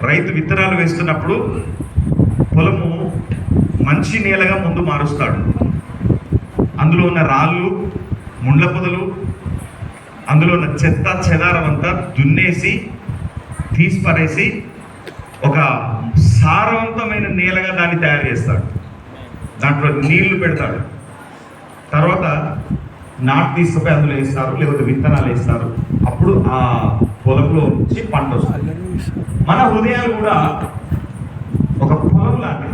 రైతు విత్తనాలు వేస్తున్నప్పుడు పొలము మంచి నేలగా ముందు మారుస్తాడు. అందులో ఉన్న రాళ్ళు, ముండ్ల పొదలు, అందులో ఉన్న చెత్త చెదారం అంతా దున్నేసి తీసిపరేసి ఒక సారవంతమైన నేలగా దాన్ని తయారు చేస్తాడు. దాంట్లో నీళ్లు పెడతాడు. తర్వాత నాటు తీసుకుపోయి అందులో వేస్తారు, లేకపోతే విత్తనాలు వేస్తారు. అప్పుడు ఆ పొలంలో నుంచి పంట వస్తుంది. మన హృదయాలు కూడా ఒక పొలం లాంటివి.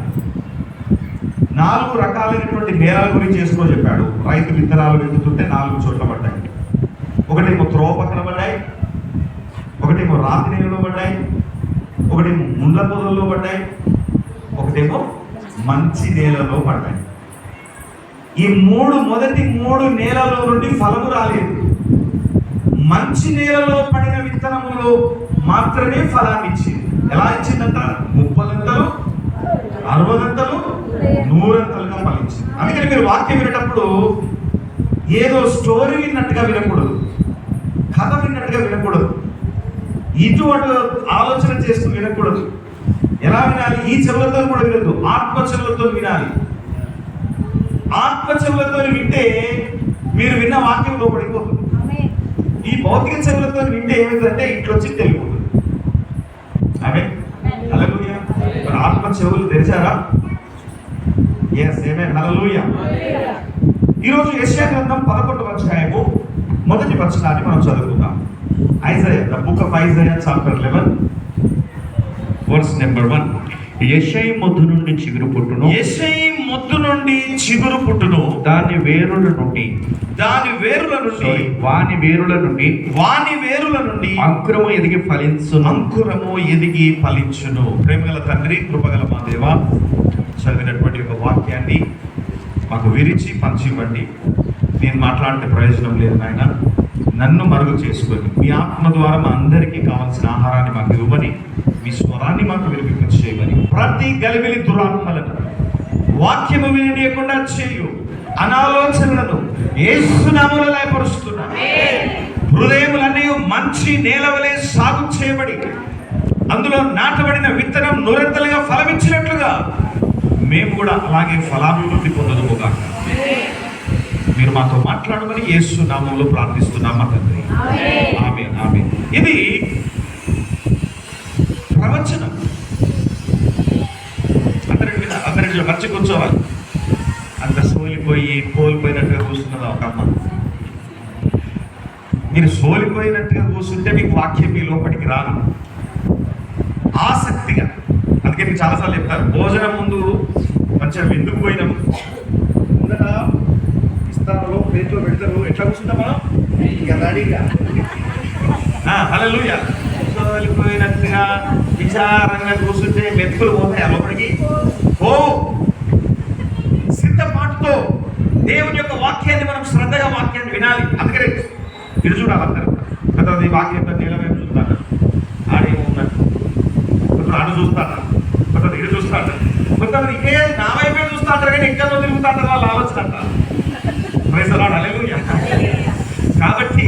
4 రకాలైనటువంటి నేలల గురించి చేసుకో చెప్పాడు. రైతు విత్తనాలు వెతుకుతుంటే 4 చోట్ల పడ్డాయి. ఒకటేమో త్రోవ పక్కన పడ్డాయి, ఒకటేమో రాతి నేలలో పడ్డాయి, ఒకటేమో ముండ్ల పొదల్లో పడ్డాయి, ఒకటేమో మంచి నేలలో పడ్డాయి. ఈ మొదటి 3 నేలలో నుండి ఫలము రాలేదు. మంచి నేలలో పడిన విత్తనములో మాత్రమే ఫలాన్ని ఇచ్చింది. ఎలా ఇచ్చిందంట? 30 60 100 ఫలించింది. అందుకని మీరు వాక్యం వినేటప్పుడు ఏదో స్టోరీ విన్నట్టుగా వినకూడదు, కథ విన్నట్టుగా వినకూడదు, ఇటు అటు ఆలోచన చేస్తూ వినకూడదు. ఎలా వినాలి? ఈ చెవులతో కూడా వినద్దు, ఆత్మ చెవులతో వినాలి. ఆత్మ చెవులతో వింటే మీరు విన్న వాక్యం లోపడిపోతుంది. ఈ భౌతిక చెవులతో వింటే ఏమైందంటే ఇంట్లో వచ్చి తెలియదు. ఆమె హల్లెలూయా. ఆత్మ చెవులు తెరిచారా? yes amen హల్లెలూయా. ఈరోజు యెషయా గ్రంథం 11వ అధ్యాయము మొదటి వచనాన్ని మనం చదువుకుందాం. Isaiah, the book of Isaiah chapter 11 verse number 1. యెషయి మొద్దు నుండి చిగురు పుట్టును, యెషయి మొద్దు నుండి చిగురు పుట్టును, దాని వేరుల నుండి వాని వేరుల నుండి అంకురము ఎదిగి ఫలించును. ప్రేమగల తండ్రి, కృపగల మా దేవ, చదివినటువంటి ఒక వాక్యాన్ని మాకు విరిచి పంచివ్వండి. నేను మాట్లాడితే ప్రయోజనం లేదు నాయన. నన్ను మరుగు చేసుకొని మీ ఆత్మ ద్వారా మా అందరికీ కావాల్సిన ఆహారాన్ని మాకు ఇవ్వని, మీ స్వరాన్ని మాకు వినిపింప చేయమని, ప్రతి గలిబిలి దురాత్మలను వాక్యము విననీయకుండా చేయు అనాలోచనలను యేసు నామములో లయపరుస్తున్నాను. హృదయములన్నీ మంచి నేల వలె సాగు చేయబడి అందులో నాటబడిన విత్తనం నూరంతలుగా ఫలమిచ్చినట్లుగా మేము కూడా అలాగే ఫలాభివృద్ధి పొందదుముగాక. మీరు మాతో మాట్లాడమని యేసు నామములో ప్రార్థిస్తున్నాం మా తండ్రి. ఆమేన్ ఆమేన్. ఇది ప్రవచనం. అందరికి మంచి కూర్చోవాలి. అంత కోల్పోయినట్టుగా కూర్చున్నదా ఒక అమ్మ? మీరు సోలిపోయినట్టుగా కూర్చుంటే మీకు వాక్యం మీ లోపలికి రాదు ఆసక్తిగా. అందుకే మీకు చాలాసార్లు చెప్తారు, భోజనం ముందు మంచిగా విందుకు పోయినాము, ముందట ఇస్తారో ప్లేట్లో పెడతారు, ఎట్లా కూర్చుంటామా ఇక రెడీగా. హల్లెలూయా. సోలిపోయినట్టుగా విచారంగా కూర్చుంటే మెతుకులు పోతాయి లోపలికి. సిద్ధపాటుతో దేవుని యొక్క వాక్యాన్ని మనం శ్రద్ధగా వాక్యాన్ని వినాలి. అందుకనే ఇటు చూడాలి అందరూ. కొంతమంది వాక్యంతో నీలమేమి చూస్తారు, ఆడేమో ఉన్నట్టు, కొంతమంది ఆడు చూస్తారు, కొంతమంది ఇటు చూస్తారు, కొంతమంది ఇంకే నా వైపే చూస్తారు కానీ ఇంకా తిరుగుతారు వాళ్ళ ఆలోచన అంటారు. హల్లెలూయా. కాబట్టి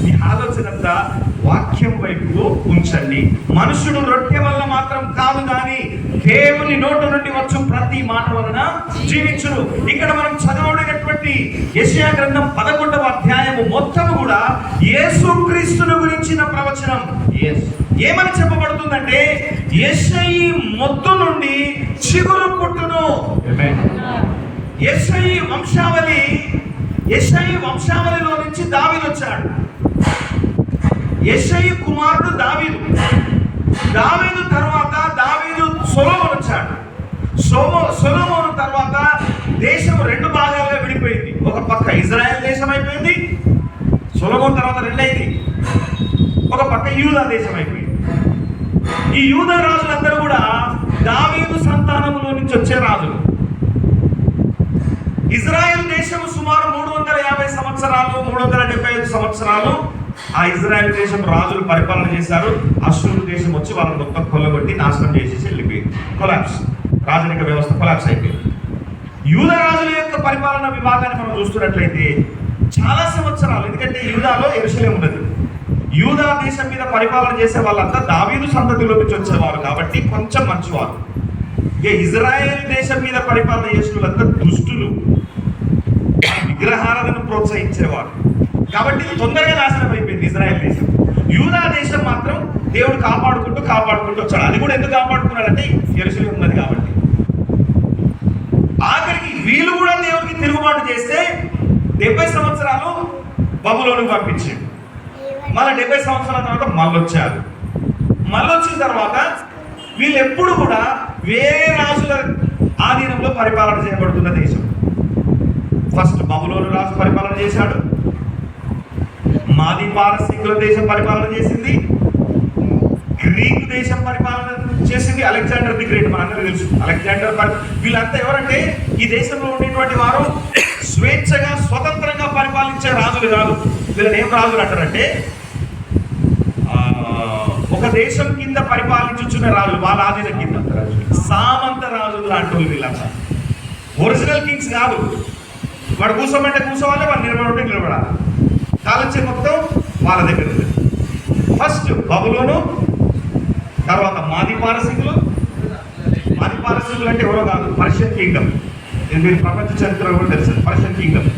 ఈ ఆలోచన అంతా వాక్యం వైపు ఉంచండి. మనుషుడు రొట్టె వల్ల మాత్రం కాదు కానీ దేవుని నోట నుండి వచ్చు ప్రతి మాట వలన జీవించును. ఇక్కడ మనం చదవబడినటువంటి యెషయా గ్రంథం 11వ అధ్యాయము మొత్తం కూడా యేసుక్రీస్తును గురించిన ప్రవచనం. ఏమని చెప్పబడుతుందంటే, యెషయి మొద్దు నుండి చిగురు పుట్టును. యెషయి వంశావళిలో నుంచి దావీదు వచ్చాడు. యెషయి కుమారుడు దావీదు. దావీదు తర్వాత సొలొమోను వచ్చాడు. సొలొమోను తర్వాత దేశం 2 భాగాలుగా విడిపోయింది. ఒక పక్క ఇజ్రాయెల్ దేశం అయిపోయింది, సొలొమోను తర్వాత 2 అయింది. ఒక పక్క యూదా దేశం అయిపోయింది. ఈ యూదా రాజులందరూ కూడా దావీదు సంతానములో నుంచి వచ్చే రాజులు. ఇజ్రాయెల్ దేశం సుమారు 350 సంవత్సరాలు 375 సంవత్సరాలు ఆ ఇజ్రాయెల్ దేశం రాజులు పరిపాలన చేశారు. అశ్షూరు దేశం వచ్చి వాళ్ళని మొత్తం కొల్లగొట్టి నాశనం చేసేసి వెళ్ళిపోయింది. కొలాప్స్, రాజరిక వ్యవస్థ కొలాప్స్ అయిపోయింది. యూదా రాజుల యొక్క పరిపాలన విభాగాన్ని మనం చూస్తున్నట్లయితే చాలా సంవత్సరాలు, ఎందుకంటే యూదాలో యెరూషలేము ఉన్నది, యూదా దేశం మీద పరిపాలన చేసే వాళ్ళంతా దావీదు సంతతిలో నుంచి వచ్చేవారు కాబట్టి కొంచెం మంచివారు. ఇక ఇజ్రాయేల్ దేశం మీద పరిపాలన చేసిన వాళ్ళంతా దుష్టులు, విగ్రహారాధనను ప్రోత్సహించేవారు. కాబట్టి తొందరగా నాశనం అయిపోయింది ఇజ్రాయెల్ దేశం. యూదా దేశం మాత్రం దేవుడు కాపాడుకుంటూ వచ్చాడు. అది కూడా ఎందుకు కాపాడుకున్నాడంటే యెరూషలేము ఉన్నది కాబట్టి. ఆఖరికి వీళ్ళు కూడా దేవుడికి తిరుగుబాటు చేస్తే 70 సంవత్సరాలు బబులోనికి పంపించాడు. మళ్ళీ 70 సంవత్సరాల తర్వాత మళ్ళొచ్చారు. మళ్ళొచ్చిన తర్వాత వీళ్ళు ఎప్పుడు కూడా వేరే రాజుల ఆధీనంలో పరిపాలన చేయబడుతున్న దేశం. ఫస్ట్ బబులోను రాజు పరిపాలన చేశాడు, మాది పారసీకుల దేశం పరిపాలన చేసింది, గ్రీకు దేశం పరిపాలన చేసింది అలెగ్జాండర్ ది గ్రేట్, మనందరూ తెలుసు. అలెగ్జాండర్ వీళ్ళంతా ఎవరంటే ఈ దేశంలో ఉండేటువంటి వారు స్వేచ్ఛగా స్వతంత్రంగా పరిపాలించే రాజులు కాదు. వీళ్ళని ఏం రాజులు అంటారంటే ఒక దేశం కింద పరిపాలించుచున్న రాజులు, వాళ్ళ ఆధీనం కింద సామంత రాజులు లాంటి వీళ్ళంతా. ఒరిజినల్ కింగ్స్ కాదు. వాడు కూర్చోమంటే కూర్చోవాలి, వాడు నిలబడి నిలబడాలి. కాలచే మొత్తం వాళ్ళ దగ్గర ఉంది. ఫస్ట్ బబులోను, తర్వాత మాది పారసీకులు. మాది పారసీకులు అంటే ఎవరో కాదు, పర్షియన్ కింగ్డమ్. మీరు ప్రపంచ చరిత్ర కూడా తెలుసు, పర్షియన్ కింగ్డమ్.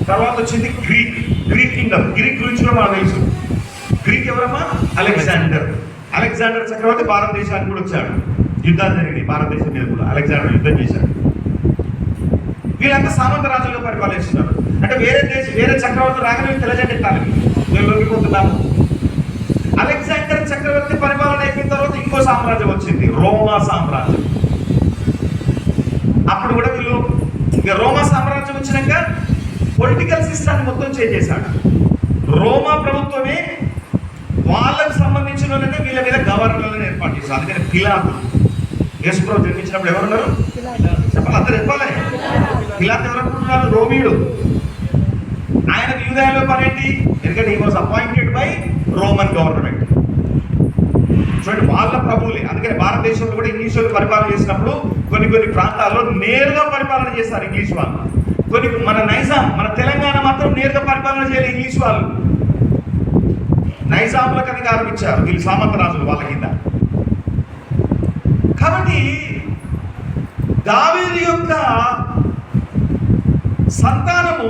తర్వాత వచ్చింది గ్రీక్ కింగ్డమ్. గ్రీక్ గురించి కూడా మనకు తెలుసు. గ్రీక్ ఎవరమ్మా? అలెగ్జాండర్ చక్రవర్తి భారతదేశానికి కూడా వచ్చాడు. యుద్ధాలు జరిగినాయి భారతదేశం మీద కూడా. అలెగ్జాండర్ యుద్ధం చేశాడు. వీళ్ళంతా సామంత రాజులుగా పరిపాలిస్తున్నారు. అంటే వేరే చక్రవర్తి రాగానే తెల్లజెండెత్తాలి, మేము లొంగిపోతున్నాము. అలెగ్జాండర్ చక్రవర్తి పరిపాలన అయిపోయిన తర్వాత ఇంకో సామ్రాజ్యం వచ్చింది, రోమా సామ్రాజ్యం. అప్పుడు కూడా వీళ్ళు ఇక రోమా సామ్రాజ్యం వచ్చినాక పొలిటికల్ సిస్టాన్ని మొత్తం చేంజ్ చేశాడు. రోమా ప్రభుత్వమే వాళ్ళకు సంబంధించిన వాళ్ళనే వీళ్ళ మీద గవర్నర్లను ఏర్పాటు చేశారు. అందుకని పిలాతు యేసుప్రభు జన్మించినప్పుడు ఎవరున్నారు చెప్పాలి, అందరు చెప్పాలి. పిలాతు ఎవరనుకుంటున్నారు? రోమీయుడు. ఆయన యూదయలో పని ఏంటి? ఎందుకంటే he was appointed by Roman government. చూడండి, వాళ్ళ ప్రభువులే. అందుకని భారతదేశంలో కూడా ఇంగ్లీష్ వాళ్ళు పరిపాలన చేసినప్పుడు కొన్ని ప్రాంతాల్లో నేరుగా పరిపాలన చేస్తారు ఇంగ్లీష్ వాళ్ళు. మన నైజాం, మన తెలంగాణ మాత్రం నేరుగా పరిపాలన చేయాలి ఇంగ్లీష్ వాళ్ళు. నైజాంలకు అధికారం ఇచ్చారు వీళ్ళు, సామంత రాజులు వాళ్ళ కింద. కాబట్టి దావీదు యొక్క సంతానము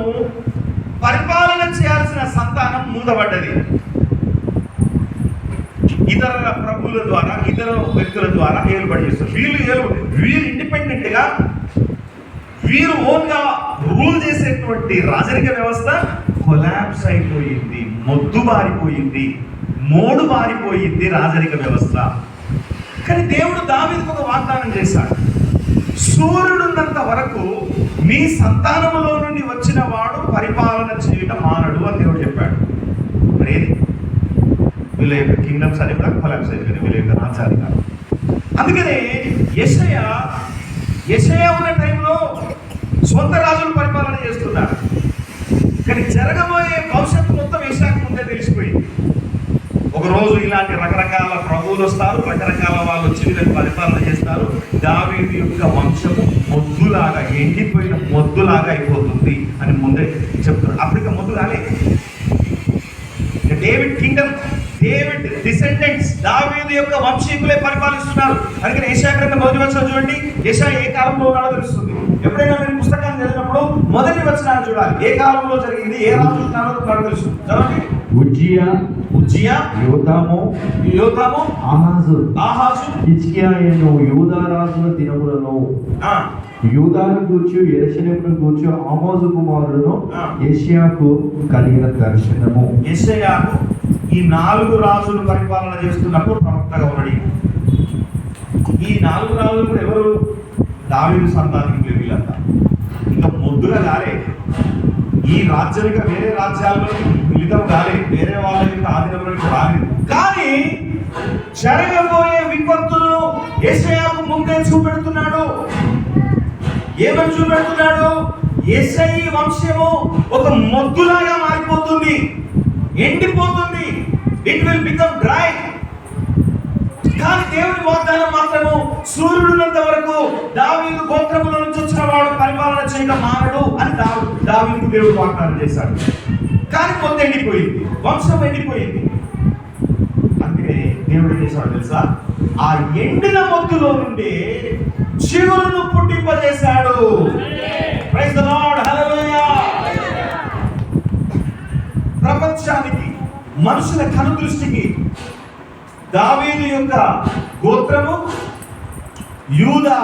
పరిపాలన చేయాల్సిన సంతానం మూతబడ్డది. ఇతర ప్రభువుల ద్వారా, ఇతర వ్యక్తుల ద్వారా ఏలుబడి చేస్తారు. వీరు ఇండిపెండెంట్ గా, వీరు ఓన్ గా రూల్ చేసేటువంటి రాజరిక వ్యవస్థ కొలాప్స్ అయిపోయింది, మొద్దుబారిపోయింది, మోడు బారిపోయింది రాజరిక వ్యవస్థ. కానీ దేవుడు దావీదుకు ఒక వాగ్దానం చేశాడు, సూర్యుడున్నంత వరకు నీ సంతానములో నుండి వచ్చిన వాడు పరిపాలన చేయడం మానడు అని దేవుడు చెప్పాడు. మరి వీళ్ళ యొక్క కింగ్డమ్స్ అని కూడా కొలాప్స్ అయిపోయింది, వీళ్ళ యొక్క రాజ్యాధికారం. అందుకనే యెషయా ఉన్న టైంలో సొంత రాజులు పరిపాలన చేస్తున్నారు. కానీ జరగబోయే భవిష్యత్తు మొత్తం యెషయాకు ముందే తెలిసిపోయింది. ఒకరోజు ఇలాంటి రకరకాల ప్రభువులు వస్తారు, రకరకాల వాళ్ళు వచ్చి వీళ్ళని పరిపాలన చేస్తారు. దావీదు యొక్క వంశము మొద్దులాగా, ఎండిపోయిన మొద్దులాగా అయిపోతుంది అని ముందే చెప్తున్నారు. అప్పటిక మొద్దు కాలే. డేవిడ్ కింగ్డమ్, డేవిడ్ డిసెండెంట్స్, దావీదు యొక్క వంశీకులే పరిపాలిస్తున్నారు. అందుకని యెషయా గ్రంథం మొదటి వచనం చూడండి. యెషయా ఏ కాలంలో ఉన్నాడో తెలుస్తుంది. ఎప్పుడైనా మీరు పుస్తకాన్ని చదివినప్పుడు మొదటి వచనాన్ని చూడాలి. ఏ కాలంలో జరిగింది, ఏ రాజు ఉన్నాడో తెలుసు. చదవండి. ఉజ్జియా, యోతాము, ఆహాజు, హిజ్కియా ఎను యూదా రాజుల దినములలో యూదాను గూర్చి యెరూషలేమును గూర్చి ఆమోజు కుమారుడును యెషయాకు కలిగిన దర్శనము. యెషయాకు ఈ 4 రాజులు పరిపాలన చేస్తున్నప్పుడు ప్రవక్తగా ఉన్నాడు. ఈ 4 రాజులు కూడా ఎవరు? దావీదు సంతానికులు. వీళ్ళంతా ఇంకా ముద్దుగా కాలే. ఈ రాజ్యానిక వేరే రాజ్యాల్లో మిళితం కాలే, వేరే వాళ్ళ యొక్క ఆధీనంలోకి రాలేదు. కానీ జరగబోయే విపత్తును యెషయాకు ముందే చూపెడుతున్నాడు. ఏమని చూపెడుతున్నాడు? యెషయి వంశము ఒక మొద్దులాగా మారిపోతుంది, ఎండిపోతుంది. It will become dry. కానీ దేవుని వాగ్దానం మాత్రము సూర్యుడున్నంత వరకు దావీదు గోత్రముల నుంచి వచ్చిన వాడు పరిపాలన చేయడం మానడు అని దావీదుకు దేవుడు వాగ్దానం చేశాడు. కానీ పొద్దు ఎండిపోయింది, వంశం ఎండిపోయింది. దేవుడు ఏం చేశాడు తెలుసా? ఆ ఎండిన మొద్దులో నుండి చిగురును పుట్టింపజేశాడు. ప్రైజ్ ది లార్డ్, హల్లెలూయా. ప్రపంచానికి, మనుషుల కనుదృష్టికి దావీదు యొక్క గోత్రము, యూదా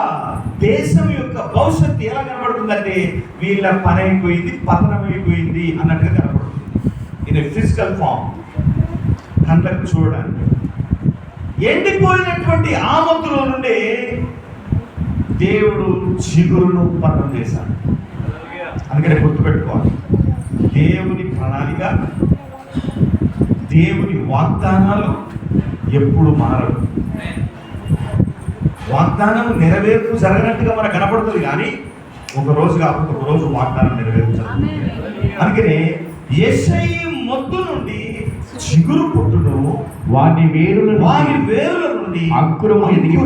దేశం యొక్క భవిష్యత్తు ఎలా కనబడుతుందంటే వీళ్ళ పని అయిపోయింది, పతనం అయిపోయింది అన్నట్టుగా కనబడుతుంది. ఇన్ ఫిజికల్ ఫామ్, కళ్ళకు చూడడానికి. ఎండిపోయినటువంటి ఆ మొద్దులో నుండి దేవుడు చిగురును ఉత్పన్నం చేశాడు. అందుకని గుర్తుపెట్టుకోవాలి, దేవుని ప్రణాళిక, దేవుని వాగ్దానాలు ఎప్పుడు మారవు. వాగ్దానం నెరవేర్పు జరగనట్టుగా మనకు కనపడుతుంది, కానీ ఒక రోజు కాకపోతే ఒక రోజు వాగ్దానం నెరవేర్చాలి. అందుకనే యెషయి మొద్దు నుండి చిగురు పుట్టును, వాని వేరుల నుండి అంకురము ఎదిగి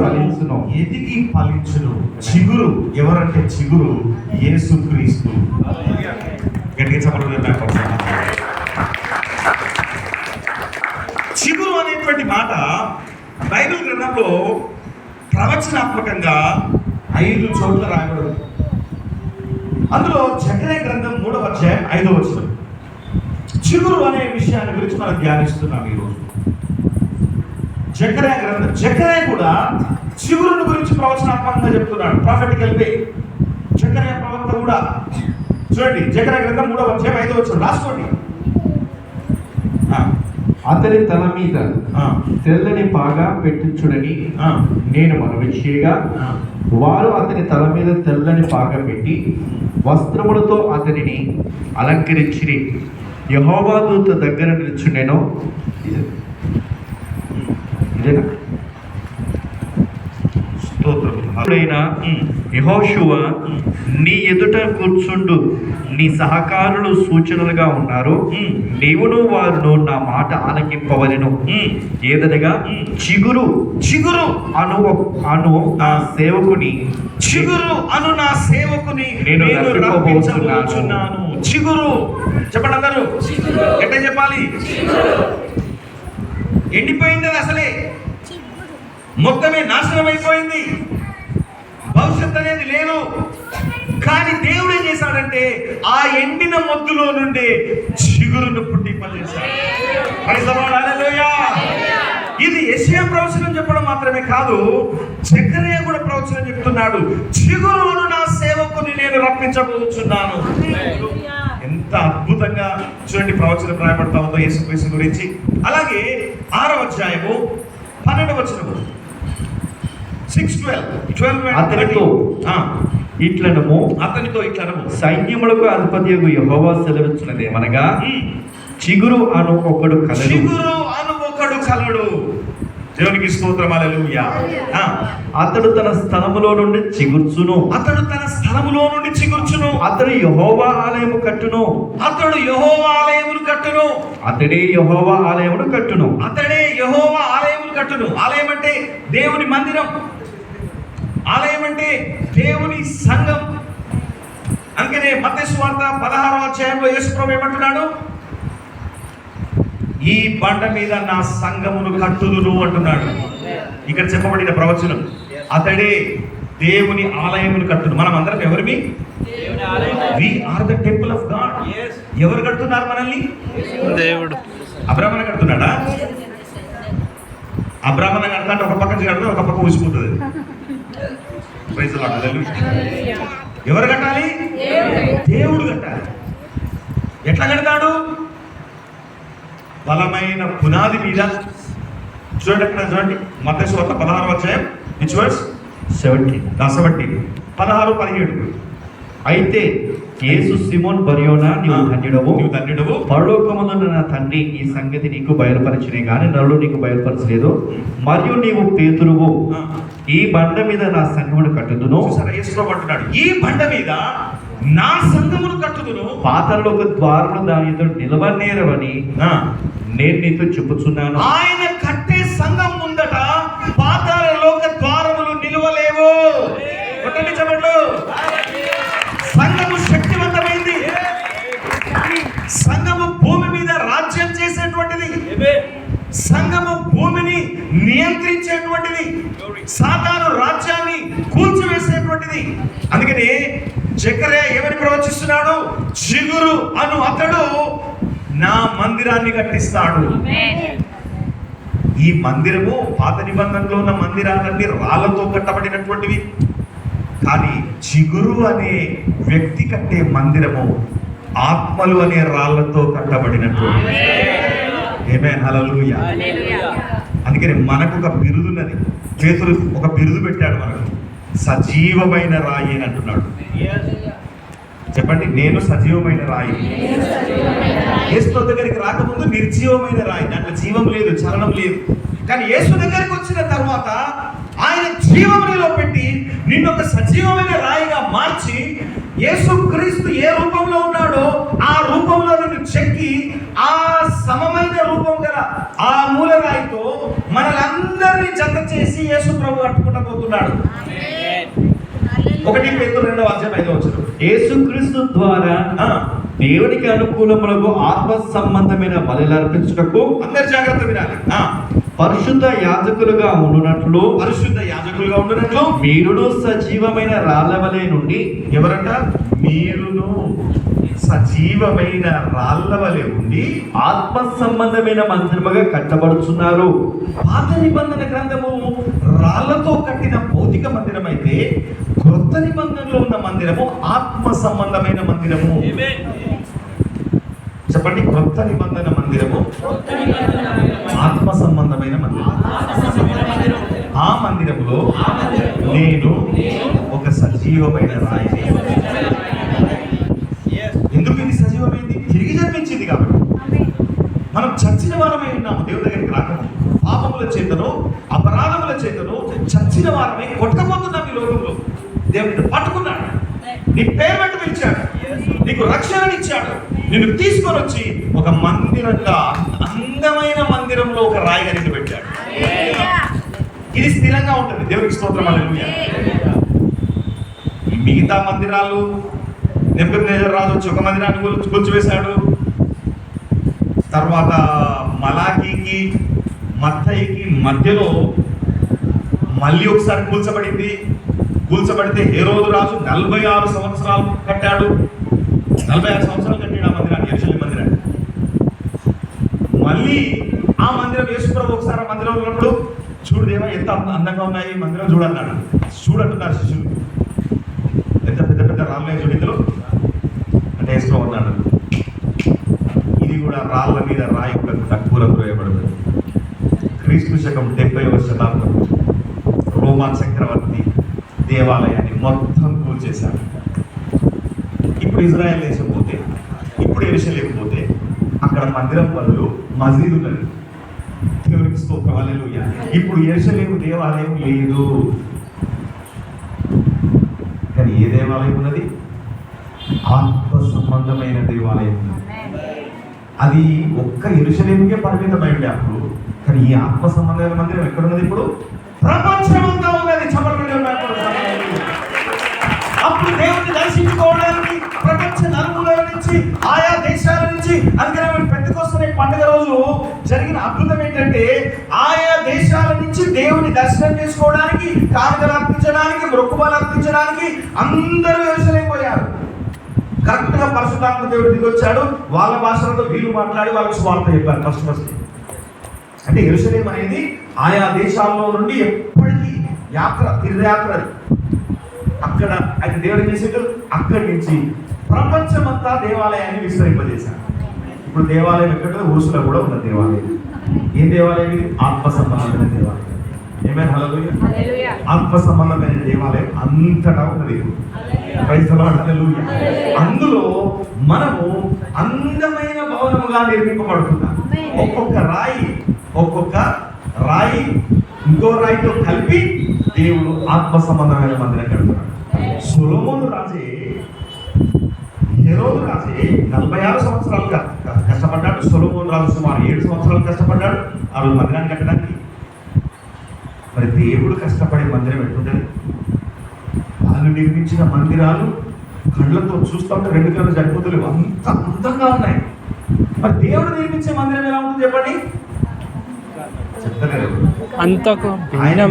ఫలించును. చిగురు ఎవరంటే చిగురు యేసుక్రీస్తు. గట్టిగా చెప్పడం. చిగురు అనేటువంటి మాట బైబిల్ గ్రంథంలో ప్రవచనాత్మకంగా 5 చోట్ల రాయబడింది. అందులో జకర్యా గ్రంథం 3వ అధ్యాయం 5వ వచనం చిగురు అనే విషయాన్ని గురించి మనం ధ్యానిస్తున్నాం ఈరోజు. జకర్యా కూడా చిగురుని గురించి ప్రవచనాత్మకంగా చెప్తున్నాడు. ప్రాఫెటికల్ వే. జకర్యా ప్రవక్త కూడా చూడండి, జకర్యా గ్రంథం 3వ అధ్యాయం 5వ వచనం రాసుకోండి. అతని తల మీద తెల్లని పాగా పెట్టించుడని నేను మనవి చేయగా, వారు అతని తల మీద తెల్లని పాగా పెట్టి వస్త్రములతో అతనిని అలంకరించిరి. యెహోవా దూత దగ్గర నిల్చుండెను. ఇదేనా? యెహోషువ, నీ ఎదుట కూర్చుండు నీ సహకారులు సూచనలుగా ఉన్నారు, నీవును వారును నా మాట ఆలకింపవలెను. ఏదనగా చిగురు అను నా సేవకుని నేను రప్పించబోతున్నాను. చిగురు చెప్పండి అందరూ. ఎట్లా చెప్పాలి? ఎండిపోయింది అసలే, మొత్తమే నాశనం అయిపోయింది, భవిష్యత్తు అనేది లేదు. కానీ దేవుడు ఏం చేశాడంటే ఆ ఎండిన మొద్దులో నుండి చిగురును పుట్టింపజేశాడు. ప్రైజ్ ది లార్డ్, హల్లెలూయా. ఇది యెషయా ప్రవచనం చెప్పడం మాత్రమే కాదు, జకర్యా కూడా ప్రవచనం చెప్తున్నాడు. చిగురును నా సేవకుని నేను రప్పించబోతున్నాను. ఎంత అద్భుతంగా చూడండి ప్రవచనం రాయబడతా ఉందో యేసుక్రీస్తు గురించి. అలాగే 6వ అధ్యాయము 12వ వచనము 6:12 అతనితో ఇట్లనము సైన్యములకు అధిపతియగు యెహోవా సెలవిచ్చినదేమనగా, చిగురు అను ఒకడు కలడు. దేవునికి స్తోత్రం, హల్లెలూయా. అతడు తన స్థలములో నుండి చిగుర్చును. అతడు యెహోవా ఆలయము కట్టును. అతడే యెహోవా ఆలయమును కట్టును. ఆలయం అంటే దేవుని మందిరం, ఆలయం అంటే దేవుని సంఘం. అందుకనే మత్తయి సువార్త 16వ అధ్యాయంలో యేసు ప్రభువు ఏమంటున్నాడు? ఈ బండ మీద నా సంఘమును కట్టుదును అంటున్నాడు. ఇక్కడ చెప్పబడిన ప్రవచనం, అతడే దేవుని ఆలయమును కట్టును. మనం అందరం ఎవరిమి? We are the temple of God. ఎవరు కడుతున్నారు మనల్ని? దేవుడు. అబ్రాహ్మణ కడుతున్నాడా? అబ్రాహ్మణ కడతా ఒక పక్క కడితే ఒక పక్క ఊసిపోతుంది. ప్రైజ్ ది లార్డ్, హల్లెలూయా. ఎవరు కట్టాలి? దేవుడు కట్టాలి. ఎట్లా కడతాడు? బలమైన పునాది మీద. చూడండి అక్కడ, చూడండి మత్తయి సువార్త 16వ అధ్యాయం 17 16-17. అయితే యేసు సిమోన్ బర్యోనా, నీవు ధన్యుడవు, పరలోకమందున్న నా తండ్రి ఈ సంగతి నీకు బయలుపరచునే గాని నరుడు నీకు బయలుపరచలేదు. మరియు నీవు పేతురువు, ఈ బండ మీద నా సంఘమును కట్టుదును. అంటున్నాడు, ఈ బండ మీద నా సంఘమును కట్టుదును, పాతాళలోక ద్వారములు దాని ఎదుట నిలవనేరవని నేను నీతో చెప్పుచున్నాను. ఆయన కట్టే సంఘం ముందట పాతాళలోక ద్వారములు నిలవలేవు. చెప్పండి, సంఘము శక్తివంతమైంది. సంఘము భూమి మీద రాజ్యం చేసేటువంటిది. సంఘము భూమిని సాతాను రాజ్యాన్ని కూల్చివేసేటువంటిది. అందుకని జకర్యా ఏమని ప్రవచిస్తున్నాడు? చిగురు అను అతడు నా మందిరాన్ని కట్టిస్తాడు. ఈ మందిరము పాత నిబంధనలో ఉన్న మందిరాలన్నీ రాళ్లతో కట్టబడినటువంటివి. కానీ చిగురు అనే వ్యక్తి కట్టే మందిరము ఆత్మలు అనే రాళ్లతో కట్టబడినటువంటిది. ఆమేన్, హల్లెలూయా. అందుకని మనకు ఒక బిరుదున్నది. పేతురు ఒక బిరుదు పెట్టాడు మనకు, సజీవమైన రాయి అని అంటున్నాడు. చెప్పండి, నేను సజీవమైన రాయి. యేసు దగ్గరికి రాకముందు నిర్జీవమైన రాయి, దాంట్లో జీవం లేదు, చలనం లేదు. కానీ యేసు దగ్గరికి వచ్చిన తర్వాత ఆయన జీవములో పెట్టి నిన్ను ఒక సజీవమైన రాయిగా మార్చి, యేసు క్రీస్తు ఏ రూపంలో ఉన్నాడో ఆ రూపంలో నిన్ను చెక్కి ఆ సమమైన రూపం గల ఆ మూల రాయితో మనలందరినీ జత చేసి యేసు ప్రభు కట్టుకుంటూ పోతున్నాడు. 1 పేతురు 2:5 యేసుక్రీస్తు ద్వారా దేవునికి అనుకూలములకు ఆత్మ సంబంధమైన బలులు అర్పించుటకు అందరు జాగ్రత్త వినాలి. పరిశుద్ధ యాజకులుగా ఉండునట్లు మీరును సజీవమైన రాళ్ల వలె నుండి. ఎవరంట? మీరును సజీవమైన రాళ్ల వలె ఉండి ఆత్మ సంబంధమైన మందిరముగా కట్టబడుచున్నారు. పాత నిబంధన గ్రంథము రాళ్లతో కట్టిన భౌతిక మందిరం అయితే, క్రొత్త నిబంధనలో ఉన్న మందిరము ఆత్మ సంబంధమైన మందిరము. చెప్పండి, క్రొత్త నిబంధన మందిరము ఆత్మ సంబంధమైన మందిరం. ఆ మందిరములో నేను ఒక సజీవమైన రాయి. ఎందుకు ఇది సజీవమైంది? తిరిగి జన్మించింది కాబట్టి. మనం చచ్చిన వారమై ఉన్నాము. దేవుడి దగ్గరికి రాకము పాపముల చేతను అపరాధముల చేతను చచ్చిన వారమై కొట్టకపోతున్నాం ఈ లోకంలో. దేవుడు పట్టుకున్నాడు, నీ పేరు పెట్టి పిలిచాడు, నీకు రక్షణనిచ్చాడు, నిన్ను తీసుకొని వచ్చి ఒక మందిరంగా, అందమైన మందిరంలో ఒక రాయిగా నిన్ను పెట్టాడు. ఇది స్థిరంగా ఉంటుంది. దేవునికి స్తోత్రం, హల్లెలూయా. మిగతా మందిరాలు నెబుకద్నెజర్ రాజు వచ్చి ఒక మందిరాన్ని కూల్చివేశాడు. తర్వాత మలాకీకి మత్తయికి మధ్యలో మళ్ళీ ఒకసారి కూల్చబడింది. కూల్చబడితే హేరోదు రాజు 46 సంవత్సరాలు కట్టాడు. 46 సంవత్సరాలు కట్టాడు ఆ మందిరాన్ని, యెరూషలేము మందిరాన్ని. మళ్ళీ ఆ మందిరం యేసు ప్రభు ఒకసారి ఆ మందిరంలో ఉన్నప్పుడు, చూడు దేవా ఎంత అందంగా ఉన్నాయి ఈ మందిరం చూడన్నాడు. చూడంటున్నారు శిష్యులు, ఎంత పెద్ద పెద్ద రాళ్ళే చూడిందులో అంటే యేసు ప్రభు అన్నాడు, ఇది కూడా రాళ్ళ మీద రాయి కూరకు వేయబడుతుంది. క్రీస్తు శకం 70వ శతాబ్దం రోమా చక్రవర్తి దేవాలయాన్ని మొత్తం కూల్చేశారు. ఇప్పుడు ఇజ్రాయెల్ దేశం పోతే, ఇప్పుడు యెరూషలేము పోతే అక్కడ మందిరం బదులు మసీదు ఉన్నది. దేవునికి స్తోత్రం, హల్లెలూయా. ఇప్పుడు యెరూషలేము దేవాలయం లేదు. కానీ ఏ దేవాలయం ఉన్నది? ఆత్మ సంబంధమైన దేవాలయం ఉన్నది. అది ఒక్క యెరూషలేముకే పరిమితమై ఉండే అప్పుడు. కానీ ఈ ఆత్మ సంబంధమైన మందిరం ఎక్కడున్నది? ఇప్పుడు ప్రపంచమంతా ఉన్నది. చమరపడి ఉన్నాయి. అప్పుడు దేవుడిని దర్శించుకోవడానికి ప్రపంచ నలుమూలల నుంచి, ఆయా దేశాల నుంచి, అందుకని పెద్దకొస్తున్న పండుగ రోజు జరిగిన అద్భుతం ఏంటంటే, ఆయా దేశాల నుంచి దేవుని దర్శనం చేసుకోవడానికి, కానుకలు అర్పించడానికి, మొక్కుబడులు అర్పించడానికి అందరూ యెరూషలేము పోయారు. కరెక్ట్ గా పరిశుద్ధాత్మ దేవుడు దిగొచ్చాడు. వాళ్ళ భాషలతో వీళ్ళు మాట్లాడి వాళ్ళకి సువార్త చెప్పారు ఫస్ట్. అంటే యెరూషలేము అనేది ఆయా దేశాల్లో నుండి ఎప్పటికీ యాత్ర, తీర్థయాత్ర. అక్కడ ఆయన దేవుడు చేసేట్టు అక్కడి నుంచి ప్రపంచమంతా దేవాలయాన్ని విస్తరింపజేశారు. ఇప్పుడు దేవాలయం ఎక్కడ? ఊసులో కూడా ఉన్న దేవాలయం. ఏ దేవాలయం ఇది? ఆత్మ సంబంధమైన దేవాలయం. ఆమేన్, హల్లెలూయా. ఆత్మ సంబంధమైన దేవాలయం అంతటా ఉన్నది. ప్రైజ్ ది లార్డ్, హల్లెలూయా. అందులో మనము అందమైన భవనముగా నిర్మింపబడుతున్నాం. ఒక్కొక్క రాయి ఇంకో రాయితో కలిపి దేవుడు ఆత్మ సంబంధమైన మందిరం కడుతున్నాడు. సొలొమోను రాజే, హెరోదు రాజే 46 సంవత్సరాలు కష్టపడ్డాడు. సొలొమోను రాజు సుమారు 7 సంవత్సరాలు కష్టపడ్డాడు ఆ రోజు మందిరాన్ని కట్టడానికి. మరి దేవుడు కష్టపడే మందిరం ఎట్లుంటుంది? వాళ్ళు నిర్మించిన మందిరాలు కళ్ళతో చూస్తూ ఉంటే 2 కళ్ళు సరిపోతలేవు, అంత అందంగా ఉన్నాయి. మరి దేవుడు నిర్మించే మందిరం ఎలా ఉంటుంది చెప్పండి? చెప్తలేదు. అంతకు ఆయన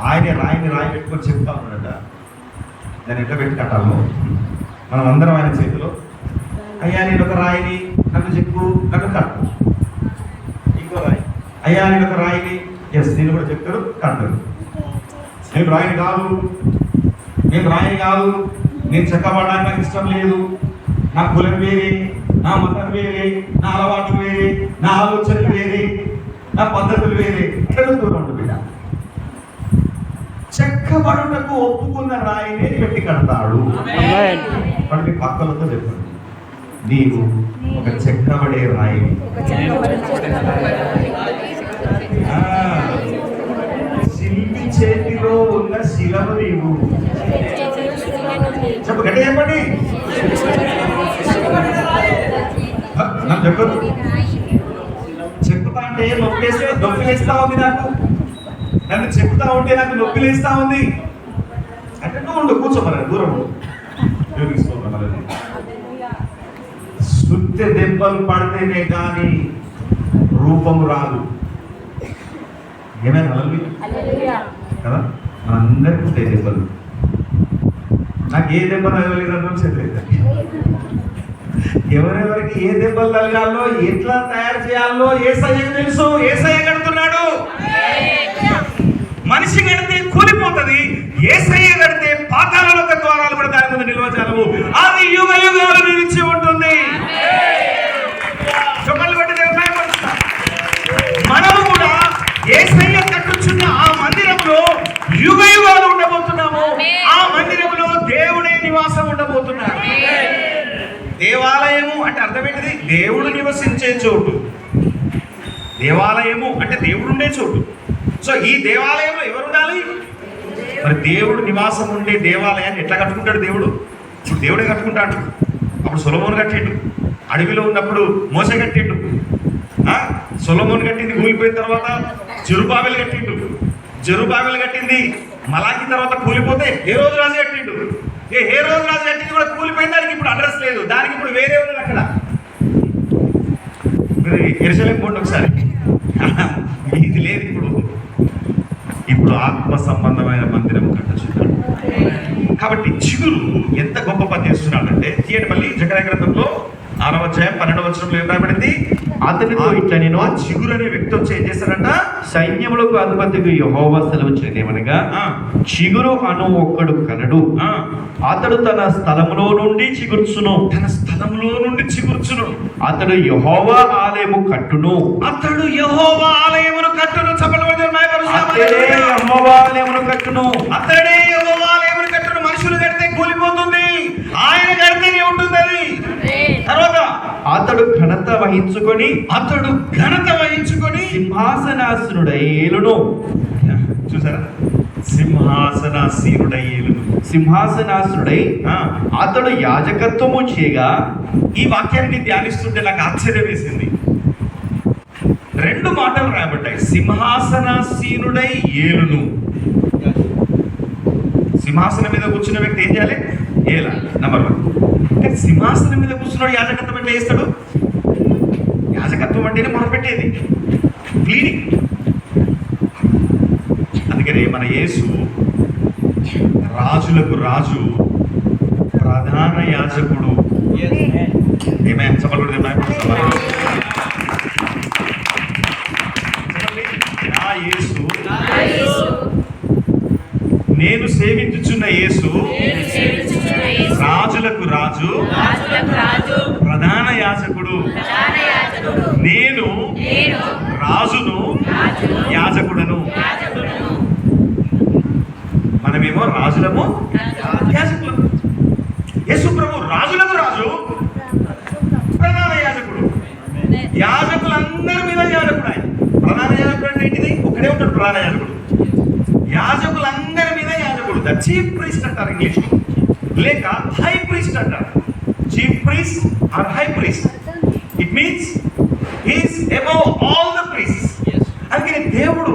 ఆయనే రాయి పెట్టుకొని చెప్తా ఉన్నాడట, దాన్ని ఎట్లా పెట్టి కట్టాలో. మనం అందరం ఆయన చేతిలో, అయ్యా నేను ఒక రాయిని, నన్ను చెప్పు, నన్ను కట్టు. ఇంకో రాయి, అయ్యా నేను ఒక రాయిని, ఎస్ నేను కూడా చెప్తాడు, కట్టాడు. నేను రాయిని కాదు, నేను చెక్కబడడానికి నాకు ఇష్టం లేదు, నా కులం వేరే, నా మతం వేరే, నా అలవాట్లు వేరే, నా ఆలోచనలు వేరే, నా పద్ధతులు వేరే అంటే దూరం ఉంటుంది బిడ్డ. చెక్కబడుటకు ఒప్పుకున్న రాయినే పెట్టి కడతాడు. మీ పక్కలతో చెప్పండి, నీవు ఒక చెక్కబడే రాయి. శిల్పి చేతిలో ఉన్న శిలను నీవు. చెప్పు గట్టి చెప్పండి, నాకు చెప్పదు. చెక్కుతా అంటే నొప్పిలేస్తా ఉంది నాకు, నన్ను చెప్తా ఉంటే నాకు నొప్పిలేస్తా ఉంది అంటే నువ్వు ఉండు, కూర్చోమని దూరం సుత్తి దెబ్బలు పడితేనే కానీ రూపము రాదు. ఏమైనా కదా, మనందరికీ ఉంటాయి దెబ్బలు. నాకు ఏ దెబ్బ తగలేదన్నా చెప్పలేదు. ఎవరెవరికి ఏ దెబ్బలు తగలాలో, ఎట్లా తయారు చేయాలో యేసయ్యకు తెలుసు. యేసయ్య కడుతున్నాడు. మనిషి కడితే కూలిపోతుంది, యేసయ్య కడితే పాతాళంలో ద్వారాలు కూడా దాని మీద నిల్వజాలము. అది యుగ యుగాలు నిలిచి ఉంటుంది. మనము కూడా యేసయ్య కట్టుచున్న ఆ మందిరంలో యుగ యుగాలు ఉండబోతున్నాము. ఆ మందిరంలో దేవుడే నివాసం ఉండబోతున్నాడు. దేవాలయము అంటే అర్థం ఏంటిది? దేవుడు నివసించే చోటు. దేవాలయము అంటే దేవుడు ఉండే చోటు. సో ఈ దేవాలయంలో ఎవరు ఉండాలి? మరి దేవుడు నివాసం ఉండే దేవాలయాన్ని ఎట్లా కట్టుకుంటాడు దేవుడు? ఇప్పుడు దేవుడే కట్టుకుంటాడు. అప్పుడు సొలొమోను కట్టిండు, అడవిలో ఉన్నప్పుడు మోసే కట్టిండు, సొలొమోను కట్టింది కూలిపోయిన తర్వాత జెరుబ్బాబెలు కట్టిండు, జెరుబ్బాబెలు కట్టింది మలాకి తర్వాత కూలిపోతే ఏ రోజు రాజు కట్టిండు. ఏ రోజు రాజు కట్టింది కూడా కూలిపోయిన దానికి ఇప్పుడు అడ్రస్ లేదు, దానికి ఇప్పుడు వేరే ఉన్నది అక్కడ. మీరు ఎరుసలేం పోండి ఒకసారి, ఇది లేదు ఇప్పుడు. ఇప్పుడు ఆత్మ సంబంధమైన మందిరం కట్టచున్నాడు. కాబట్టి చిగురు ఎంత గొప్ప పని చేస్తున్నాడంటే, తీయండి మళ్ళీ జకర్యా గ్రంథంలో 6వ అధ్యాయం 12వ వచనంలో ఏం రాయబడింది? అతనితో ఇట్లా నేను, ఆ చిగురు అనే వ్యక్తి వచ్చి ఏం చేశాడంట? సైన్యములకు అధిపతికి యెహోవా సెలవిచ్చినదేమనగా, చిగురు అను ఒక్కడు కలడు, అతడు తన స్థలములో నుండి చిగుర్చును. తన స్థలంలో నుండి చిగుర్చును. అతడు యెహోవా ఆలయము కట్టును. అతడు యెహోవా ఆలయమును కట్టును. చప్పట్లు కొట్టి అతడే యెహోవా ఆలయమును కట్టును. అతడే యెహోవా ఆలయమును కట్టును. మనుషులు కడితే కూలిపోతుంది, ఆయన కడితేనే ఉంటుంది అది. తర్వాత అతడు ఘనత వహించుకొని సింహాసనాసీనుడై ఏలును. చూసారా? సింహాసనాసీనుడై ఏలును. సింహాసనాసనుడై అతడు యాజకత్వము చేయగా. ఈ వాక్యాన్ని ధ్యానిస్తుంటే నాకు ఆశ్చర్యం వేసింది. 2 మాటలు రాయబడ్డాయి, సింహాసనాసీనుడై ఏలును. సింహాసనం మీద కూర్చున్న వ్యక్తి ఏం చేయాలి? ఏలా. నంబర్ 1. కానీ సింహాసనం మీద కూర్చున్నాడు యాజకత్వం ఎట్లా చేస్తాడు? యాజకత్వం అంటేనే మొదలుపెట్టేది క్లీనింగ్. అందుకనే మన యేసు రాజులకు రాజు, ప్రధాన యాజకుడు. ఏమైనా చెప్పకూడదు? నా యేసు, నేను సేవించుచున్న యేసు రాజులకు రాజు, ప్రధాన యాజకుడు. నేను రాజును, యాజకుడను. మనమేమో రాజులము, యాజకులము. యేసు ప్రభు రాజులకు రాజు, ప్రధాన యాజకుడు. యాజకులందరి మీద యాజకుడు ఆయన. ప్రధాన యాజకుడు అంటే ఏంటిది? ఒకడే ఉంటాడు ప్రధాన యాజకుడు. యాజకులందరి మీద యాజకుడు. ద చీఫ్ ప్రీస్ట్ అంటారు ఇంగ్లీష్, లేక హై ప్రీస్ట్ అంటారు. Chief priest or high priest, it means he is above all the priests. అందుకని దేవుడు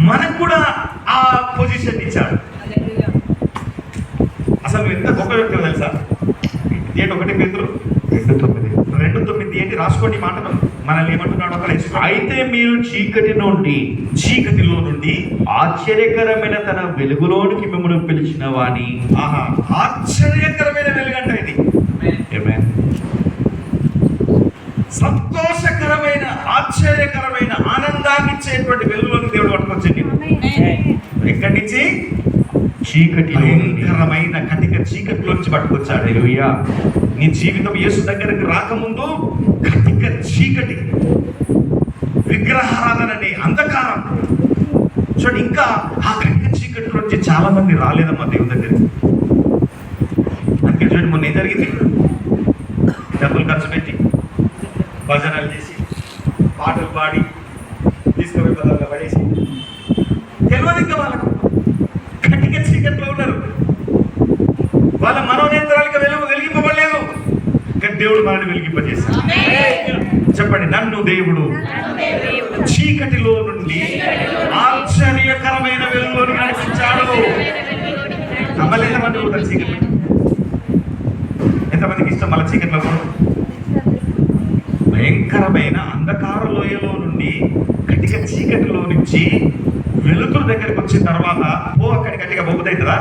మనకు కూడా ఆ పొజిషన్ ఇచ్చాడు. అసలు ఎంత గొప్ప వ్యక్తి తెలుసా? ఏంటి 1 పేతురు 2:9 ఏంటి? రాసుకోండి మాటలు. మనల్ని ఏమంటున్నాడు అక్కడ? అయితే మీరు చీకటిలో నుండి ఆశ్చర్యకరమైన తన వెలుగులోనికి మిమ్మల్ని పిలిచిన వాణి. ఆహా, ఆశ్చర్యకరమైన వెలుగంట ఇది. Amen. సంతోషకరమైన, ఆశ్చర్యకరమైన, ఆనందాన్ని ఇచ్చేటువంటి వెలుగులోకి దేవుడు పట్టుకొచ్చింది. ఎక్కడి నుంచి? చీకటిలో నుండి. భయంకరమైన కటిక చీకటిలోంచి పట్టుకొచ్చాడు. హల్లెలూయా. నీ జీవితం యేసు దగ్గరికి రాకముందు కటిక చీకటి, విగ్రహారాధనని, అంధకారం. చూడండి, ఇంకా ఆ కటిక చీకటిలోంచి చాలా మంది రాలేదమ్మా దేవుని దగ్గరికి. అందుకే చూడండి, మొన్న ఏం జరిగింది? డబ్బులు ఖర్చు పెట్టి భజనలు చేసి పాటలు పాడి తీసుకుపోయి బదులుగా పడేసి తెలియదు ఇంకా వాళ్ళకు కటిక చీకట్లో ఉన్నారు. వాళ్ళ మనోనేత్రాలకు వెలిగింపబడలేదు, కానీ దేవుడు మనల్ని వెలిగింపజేశాడు. చెప్పండి, నన్ను దేవుడు చీకటిలో నుండి ఆశ్చర్యకరమైన వెలుగులోకి నడిపించాడు. మళ్ళీ ఎంతమంది ఉంటారు చీకటి? ఎంతమందికి ఇష్టం మళ్ళీ చీకట్లో? భయంకరమైన అంధకార లోయలో నుండి కటిక చీకటిలో నుంచి వెలుతురు దగ్గరికి వచ్చిన తర్వాత అక్కడికి గట్టిగా బొబ్బుతవుతుందా?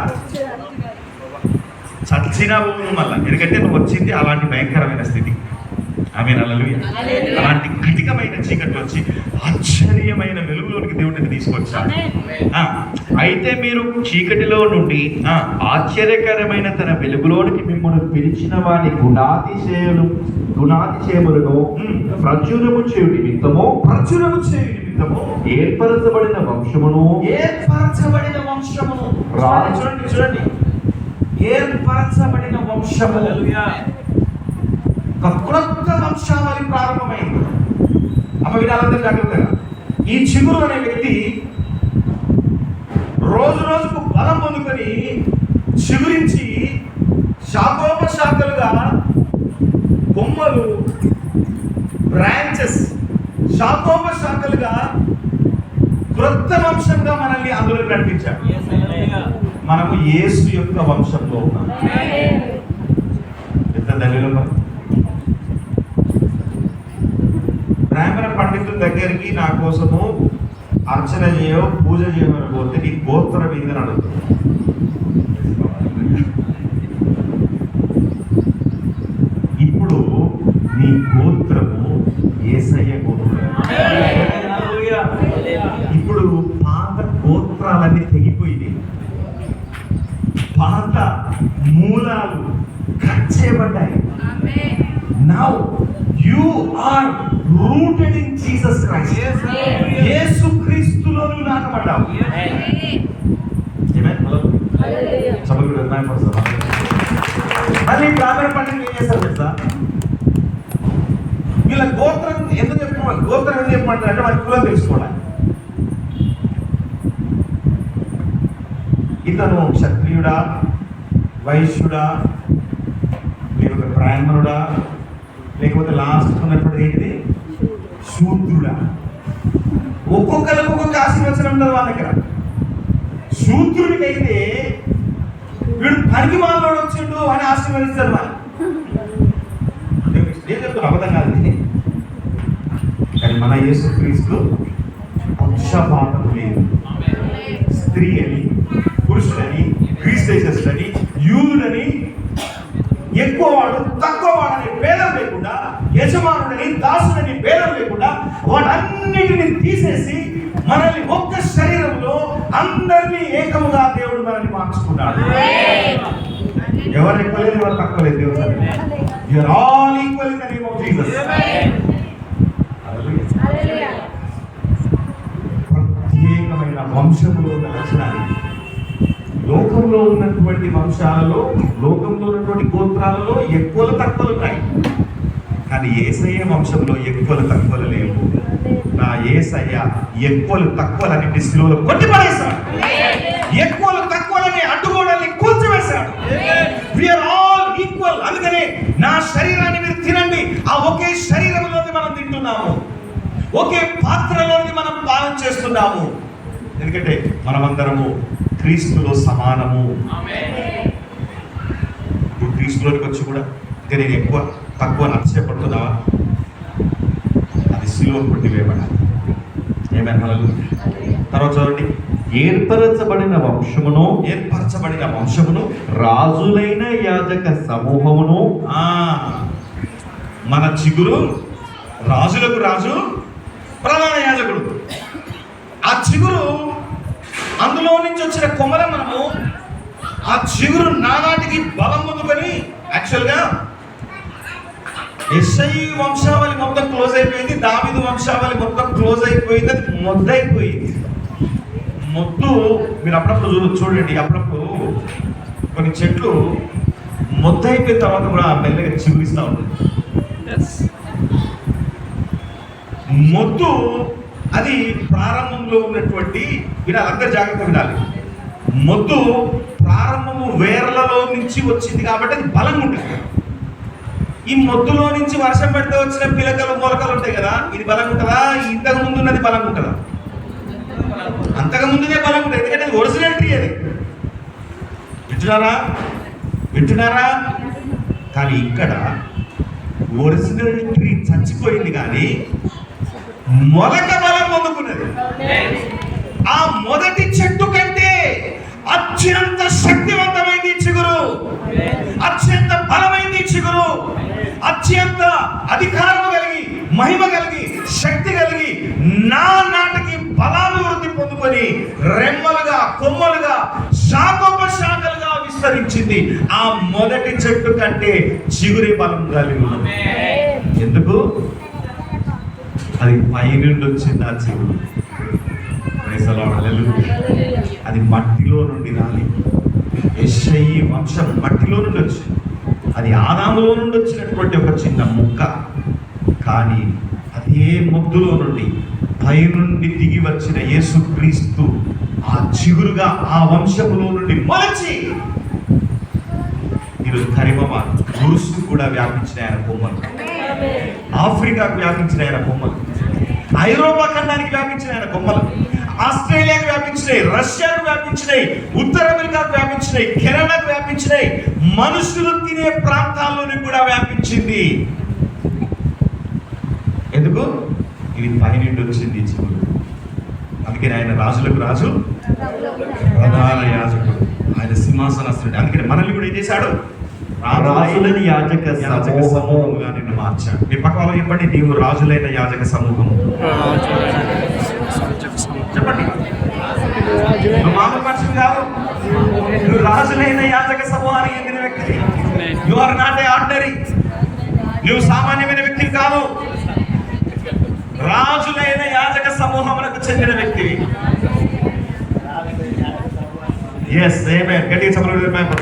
చచ్చినా పోవు మళ్ళా, ఎందుకంటే నువ్వు వచ్చింది అలాంటి భయంకరమైన స్థితి. ఆమేన్, హల్లెలూయా. అలాంటి కటికమైన చీకటి వచ్చి ఆశ్చర్యమైన వెలుగులోనికి దేవుడిని తీసుకొచ్చాడు. అయితే మీరు చీకటిలో నుండి ఆశ్చర్యకరమైన తన వెలుగులోనికి మిమ్మల్ని పిలిచిన వాని గుణాతిశయములను ప్రచురము చేయు నిమిత్తము ఏర్పరచబడిన వంశమును చూడండి, ఏర్పరచబడిన వంశము, ఒక క్రొత్త వంశావళి ప్రారంభమైంది. అమ్మ వినాలందరూ జాగ్రత్తగా. ఈ చిగురు అనే వ్యక్తి రోజు రోజుకు బలం పొందుకొని చిగురించి శాఖోపశాఖలుగా కొమ్మలు, బ్రాంచెస్, శాఖోపశాఖలుగా క్రొత్త వంశంగా మనల్ని అందులో నడిపించాడు. మనము యేసు యొక్క వంశంలో ఉన్నాం. ఎంత దళిలో బ్రాహ్మణ పండితుల దగ్గరికి నా కోసము అర్చన చేయో పూజ చేయమని పోతే నీ గోత్రం ఏందని అడుగుతుంది. ఇప్పుడు నీ గోత్రము యేసయ్య గోత్రం. ఇప్పుడు పాత గోత్రాలన్నీ తెగిపోయింది, పాత మూలాలు కట్ చేయబడ్డాయి. Now you are rooted in Jesus Christ. యేసు క్రీస్తులో నువ్వు నాటబడ్డావు. మళ్ళీ బ్రాహ్మణ పండితులు ఏం చేస్తారు తెలుసా? వీళ్ళ గోత్రం ఎందుకు చెప్పుకోవాలి? గోత్రం ఎందుకు చెప్పమంటారు అంటే వాళ్ళ కులం తెలుసుకోవాలి. ఇతను క్షత్రియుడా, వైశ్యుడా, లేకపోతే బ్రాహ్మణుడా, లేకపోతే లాస్ట్ ఉన్నటువంటి ఏంటిది శూద్రుడా? ఒక్కొక్కరికి ఒక్కొక్క ఆశీర్వచనం ఉంటుంది వాళ్ళ దగ్గర. శూద్రుడికైతే వీడు పనికి మాలోడు వచ్చిండు అని ఆశీర్వదిస్తారు వాళ్ళు. ఏం చెప్తారు? అబద్ధం కాదు. కానీ మన యేసు క్రీస్తు పక్షపాతం లేదు. స్త్రీ అని, పురుషులని, క్రీస్తేజస్లని, యూదులని, ఎక్కువవాడు తక్కువవాడని భేదం లేకుండా, యజమానుడని దాసుడని భేదం లేకుండా వాటన్నిటిని తీసేసి మనల్ని ఒక్క శరీరంలో అందరినీ ఏకముగా దేవుడు మనల్ని మార్చుకున్నాడు. ఎవరు ఎక్కువ లేదు, ఎవరు తక్కువ లేదు. దేవుడు you are all equal in the name of Jesus. ప్రత్యేకమైన వంశములో ఉన్న లక్షణాలు లోకంలో ఉన్నటువంటి వంశాలలో, లోకంలో ఉన్నటువంటి గోత్రాలలో ఎక్కువలు తక్కువలు ఉన్నాయి. కానీ యేసయ్య వంశంలో ఎక్కువలు తక్కువలు లేవు. నా యేసయ్య ఎక్కువలు తక్కువలన్నింటి శిలువలో కొట్టిపడేశాడు. ఎక్కువలు తక్కువలని అడ్డుగోడల్ని కూల్చివేశాడు. We are all equal. అందుకనే నా శరీరాన్ని మీరు తినండి. ఆ ఒకే శరీరంలోని మనం తింటున్నాము, ఒకే పాత్రలోని మనం పాలన చేస్తున్నాము. ఎందుకంటే మనమందరము క్రీస్తులో సమానము. ఇప్పుడు క్రీస్తులోకి వచ్చి కూడా ఇంకా నేను ఎక్కువ తక్కువ నచ్చపడుతున్నావా? అది శిలువ కొట్టివేయబడాలి. ఏమైనా హల్లెలూయా. తర్వాత చూడండి, ఏర్పరచబడిన వంశమును, ఏర్పరచబడిన వంశమును, రాజులైన యాజక సమూహమును, మన చిగురు రాజులకు రాజు, ప్రధాన యాజకుడు. ఆ చిగురు, అందులో నుంచి వచ్చిన కొమ్మల మనము ఆ చిగురు నానాటికి బలం పొందుకొని, యాక్చువల్గా యెషై వంశావళి మొత్తం క్లోజ్ అయిపోయింది, దావీదు వంశావళి మొత్తం క్లోజ్ అయిపోయింది, అది మొద్దైపోయింది. మొద్దు మీరు అప్పుడప్పుడు చూడండి, అప్పుడప్పుడు కొన్ని చెట్లు మొద్దైపోయిన తర్వాత కూడా మెల్లగా చిగురిస్తూ ఉంటుంది. మొద్దు అది ప్రారంభంలో ఉన్నటువంటి, వినాలి అందరు జాగ్రత్త వినాలి, మొద్దు ప్రారంభము వేర్లలో నుంచి వచ్చింది కాబట్టి అది బలంగా ఉంటుంది. ఈ మొద్దులో నుంచి వర్షం పడితే వచ్చిన పిలకలు మొలకలు ఉంటాయి కదా, ఇది బలంగా ఉంటుందా? ఇంతకు ముందు ఉన్నది బలంగా ఉంటుందా? అంతకు ముందుదే బలంగా ఉంటుంది, ఎందుకంటే అది ఒరిజినల్ ట్రీ. అది వింటున్నారా? కానీ ఇక్కడ ఒరిజినల్ ట్రీ చచ్చిపోయింది, కానీ మొలక బలం పొందుకున్నది. ఆ మొదటి చెట్టు కంటే అత్యంత శక్తివంతమైంది చిగురు, అత్యంత బలమైంది చిగురు, అత్యంత అధికారము కలిగి, మహిమ కలిగి, శక్తి కలిగి, నాటికి బలాభివృద్ధి పొందుకొని రెమ్మలుగా, కొమ్మలుగా, శాఖోపశాఖలుగా విస్తరించింది. ఆ మొదటి చెట్టు కంటే చిగురి బలం కలిగి. ఎందుకు? అది పైనుండి వచ్చింది. ఆ చిగురు అది మట్టిలో నుండి రాలి. యెషై వంశం మట్టిలో నుండి వచ్చింది. అది ఆదాములో నుండి వచ్చినటువంటి ఒక చిన్న ముక్క, కానీ అదే మొద్దులో నుండి పైనుండి దిగి వచ్చిన యేసుక్రీస్తు ఆ చిగురుగా ఆ వంశములో నుండి మొలచి ఈరోజు కరిమమ గురుసు కూడా వ్యాపించిన ఆయన కొమ్మలు, ఆఫ్రికాకు వ్యాపించిన ఆయన కొమ్మలు, ఐరోపా ఖండానికి వ్యాపించిన ఆయన కొమ్మలు, ఆస్ట్రేలియాకు వ్యాపించినాయి, రష్యాకు వ్యాపించినాయి, ఉత్తర అమెరికాకు వ్యాపించినాయి, కెనడాకు వ్యాపించినాయి, మనుషులు తినే ప్రాంతాల్లోని కూడా వ్యాపించింది. ఎందుకు? ఇది పైనుండి వచ్చింది చిగురు. అందుకని ఆయన రాజులకు రాజు, ప్రధాన యాజకుడు, ఆయన సింహాసనస్తుడు. అందుకని మనల్ని కూడా ఏం చేశాడు? రాజులని యాజక సమూహముగా నిన్ను మార్చాడు. మీ పక్క వాళ్ళు చెప్పండి, నీవు రాజులైన యాజక సమూహము. చెప్పండి, నువ్వు మామూలు మనిషి కాదు, నువ్వు రాజులైన యాజక సమూహానికి చెందిన వ్యక్తి. You are not a ordinary. నువ్వు సామాన్యమైన వ్యక్తి కాదు, రాజులైన యాజక సమూహములకు చెందిన వ్యక్తి. Yes, amen. గట్టిగా చెప్పండి.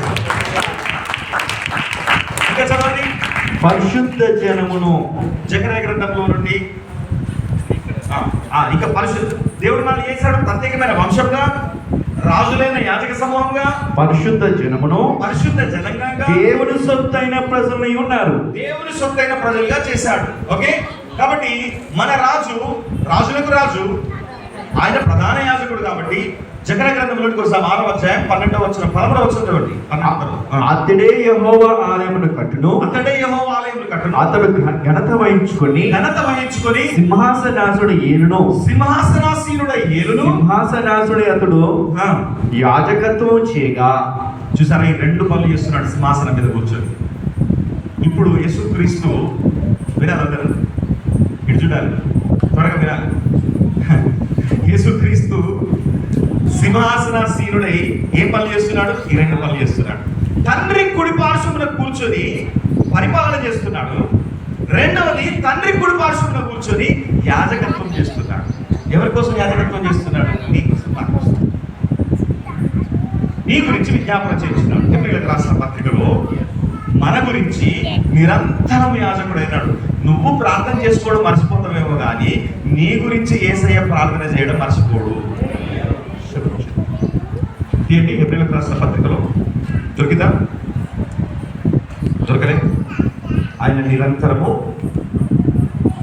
ఇంకా చదవండి. పరిశుద్ధ జనమును, జకర్యా గ్రంథంలో నుండి ఇక పరిశుద్ధ దేవుడు మనం చేశాడు ప్రత్యేకమైన వంశంగా, రాజులైన యాజక సమూహంగా, పరిశుద్ధ జనమును, పరిశుద్ధ జనంగా, దేవుని సొత్తైన ప్రజలై ఉన్నారు. దేవుని సొత్తైన ప్రజలుగా చేశాడు. ఓకే, కాబట్టి మన రాజు, రాజులకు రాజు, ఆయన ప్రధాన యాజకుడు. కాబట్టి జకర్యా గ్రంథంలోకి వస్తాం. 6వ అధ్యాయం 12వ వచనం, 13వ వచనం చూడండి. అతడే యెహోవా ఆలయమును కట్టును, అతడే యెహోవా ఆలయమును కట్టును, అతడు ఘనత వహించుకొని సింహాసనాసుడు ఏలును, సింహాసనాసీనుడై ఏలును. సింహాసనాసుడు అతడు యాజకత్వం చేయగా. చూసారా, ఈ 2 పనులు చేస్తున్నాడు సింహాసనం మీద కూర్చొని. ఇప్పుడు యేసుక్రీస్తు, వినాలి అందరూ, ఇటు చూడాలి, త్వరగా వినాలి. యేసుక్రీస్తు సింహాసనాసీనుడై ఏం పనులు చేస్తున్నాడు? ఈ 2 పనులు చేస్తున్నాడు. తండ్రి కుడి పార్శ్వమున కూర్చొని పరిపాలన చేస్తున్నాడు. రెండవది, తండ్రి కుడి పార్శ్వమున కూర్చొని యాజకత్వం చేస్తున్నాడు. ఎవరి కోసం యాజకత్వం చేస్తున్నాడు? నీ కోసం, నా కోసం, నీ గురించి విజ్ఞాపన చేస్తున్నాడు. ఎబ్రీయులకు రాసిన పత్రికలో మన గురించి నిరంతరం యాజకుడైనాడు. నువ్వు ప్రార్థన చేసుకోవడం మర్చిపోతావేమో కానీ నీ గురించి యేసయ్య ప్రార్థన చేయడం మర్చిపోడు. ఏంటి ఎబ్రీయులకు రాసిన పత్రికలో దొరికిందా? దొరకలే. ఆయన నిరంతరము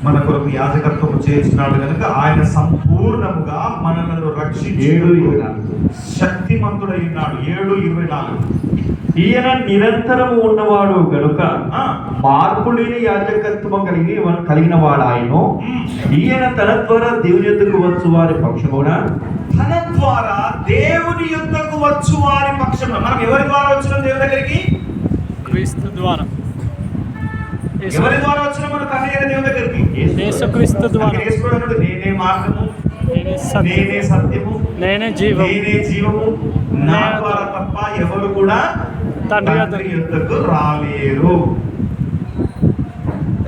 మన కొరకు యాజకత్వం చేస్తున్నాడు కనుక ఆయన సంపూర్ణముగా మనలను రక్షించి శక్తిమంతుడై ఉన్నాడు. 7:24. ఈయన నిరంతరము ఉన్నవాడు గనుక మార్పు లేని యాజకత్వం కలిగిన వాడు ఆయన. ఈయన తన ద్వారా దేవుని యొద్దకు వచ్చు వారి పక్షమున, తన ద్వారా తండ్రి యుద్ధకు వచ్చు వారి పక్షంలో. మనం ఎవరి ద్వారా వచ్చినాం దేవుని దగ్గరికి? క్రీస్తు ద్వారా, ఎవరి ద్వారా వచ్చినాం మన తండ్రి అయిన దేవుని దగ్గరికి? యేసుక్రీస్తు ద్వారా. అందుకే యేసు అన్నాడు, నేనే మార్గము, నేనే సత్యం, నేనే సత్యము, నేనే జీవం, నేనే జీవము, నా ద్వారా తప్ప ఎవరు కూడా తండ్రి తండ్రి యుద్ధకు రాలేరు.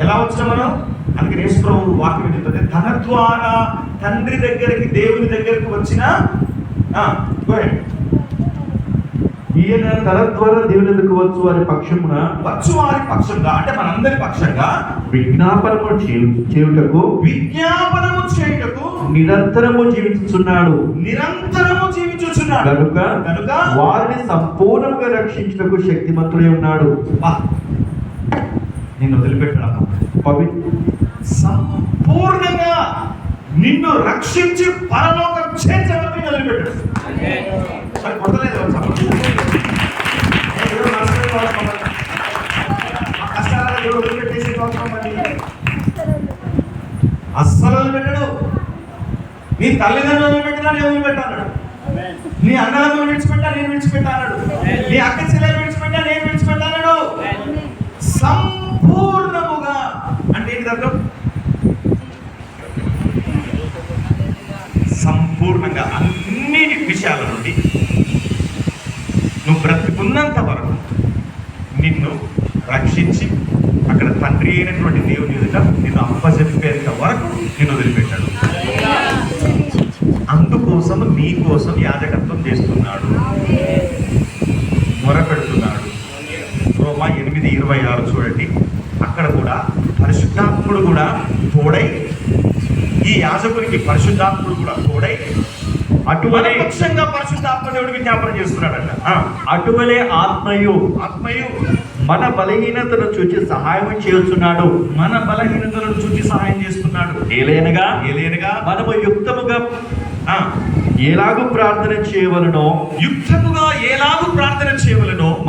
ఎలా వచ్చినా మనం? అందుకే యేసు ప్రభువు వాక్యం చెప్తుంది, తన ద్వారా తండ్రి దగ్గరికి, దేవుని దగ్గరికి వచ్చిన ఈయన తన ద్వారా దేవుని ఎదుకు వచ్చు వారి పక్షమున వచ్చు వారి పక్షంగా, అంటే మనందరి పక్షంగా విజ్ఞాపనము చేయుటకు నిరంతరము జీవించుచున్నాడు. నిరంతరము జీవించుచున్నాడు కనుక వారిని సంపూర్ణంగా రక్షించుటకు శక్తిమంతుడై ఉన్నాడు. నిన్ను వదిలిపెట్టడం, సంపూర్ణంగా నిన్ను రక్షించి పరలోకం చేర్చడానికి వదిలిపెట్టాడు. సరే కొట్టలేదు, అస్సలు వదిలిపెట్టాడు. నీ తల్లిదండ్రులు వదిలిపెట్టినా నేను వదిలిపెట్టాడు. నీ అన్నదమ్ములు విడిచిపెట్టా నేను విడిచిపెట్టాడు. నీ అక్క చెల్లెలు విడిచిపెట్టా నేను విడిచిపెట్టాడు. సంపూర్ణముగా అంటే ఏంటి అర్థం? సంపూర్ణంగా అన్ని విషయాల నుండి నువ్వు బ్రతుకున్నంత వరకు నిన్ను రక్షించి అక్కడ తండ్రి అయినటువంటి దేవుని ఎదుట నిన్ను అప్పచెప్పేంత వరకు నిన్ను వదిలిపెట్టాడు. అందుకోసం నీ కోసం యాజకత్వం చేస్తున్నాడు, మొరపెడుతున్నాడు. రోమా 8:26 చూడండి. అక్కడ కూడా పరిశుద్ధాత్ముడు కూడా తోడై, ఈ యాజకునికి పరిశుద్ధాత్ముడు కూడా తోడై అటువలే పక్షంగా పరిశుద్ధాత్మ దేవుడు విజ్ఞాపన చేస్తున్నాడట. అటువలే ఆత్మయు మన బలహీనతను చూచి సహాయం చేస్తున్నాడు. మన బలహీనతలను చూచి సహాయం చేస్తున్నాడు. ఏలేనగా మనము యుక్తముగా ఎలాగూ ప్రార్థన చేయవలనో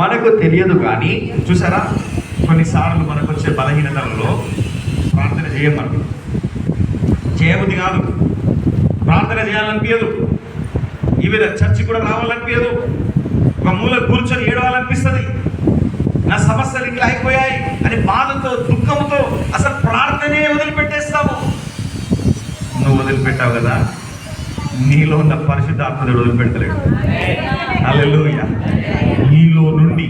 మనకు తెలియదు. కానీ చూసారా, కొన్నిసార్లు మనకు వచ్చే బలహీనతలలో ప్రార్థన చేయమని చేయబుద్ధి కాదు, ప్రార్థన చేయాలనిపించదు, ఇవి చర్చి కూడా రావాలనిపించదు, ఒక మూల కూర్చొని ఏడవాలనిపిస్తుంది. నా సమస్యలు ఇట్లా అయిపోయాయి అని బాధతో, దుఃఖంతో అసలు ప్రార్థనే వదిలిపెట్టేస్తాము. నువ్వు వదిలిపెట్టావు కదా, నీలో ఉన్న పరిశుద్ధాత్మడు వదిలిపెట్టలేడు. హల్లెలూయా. నీలో నుండి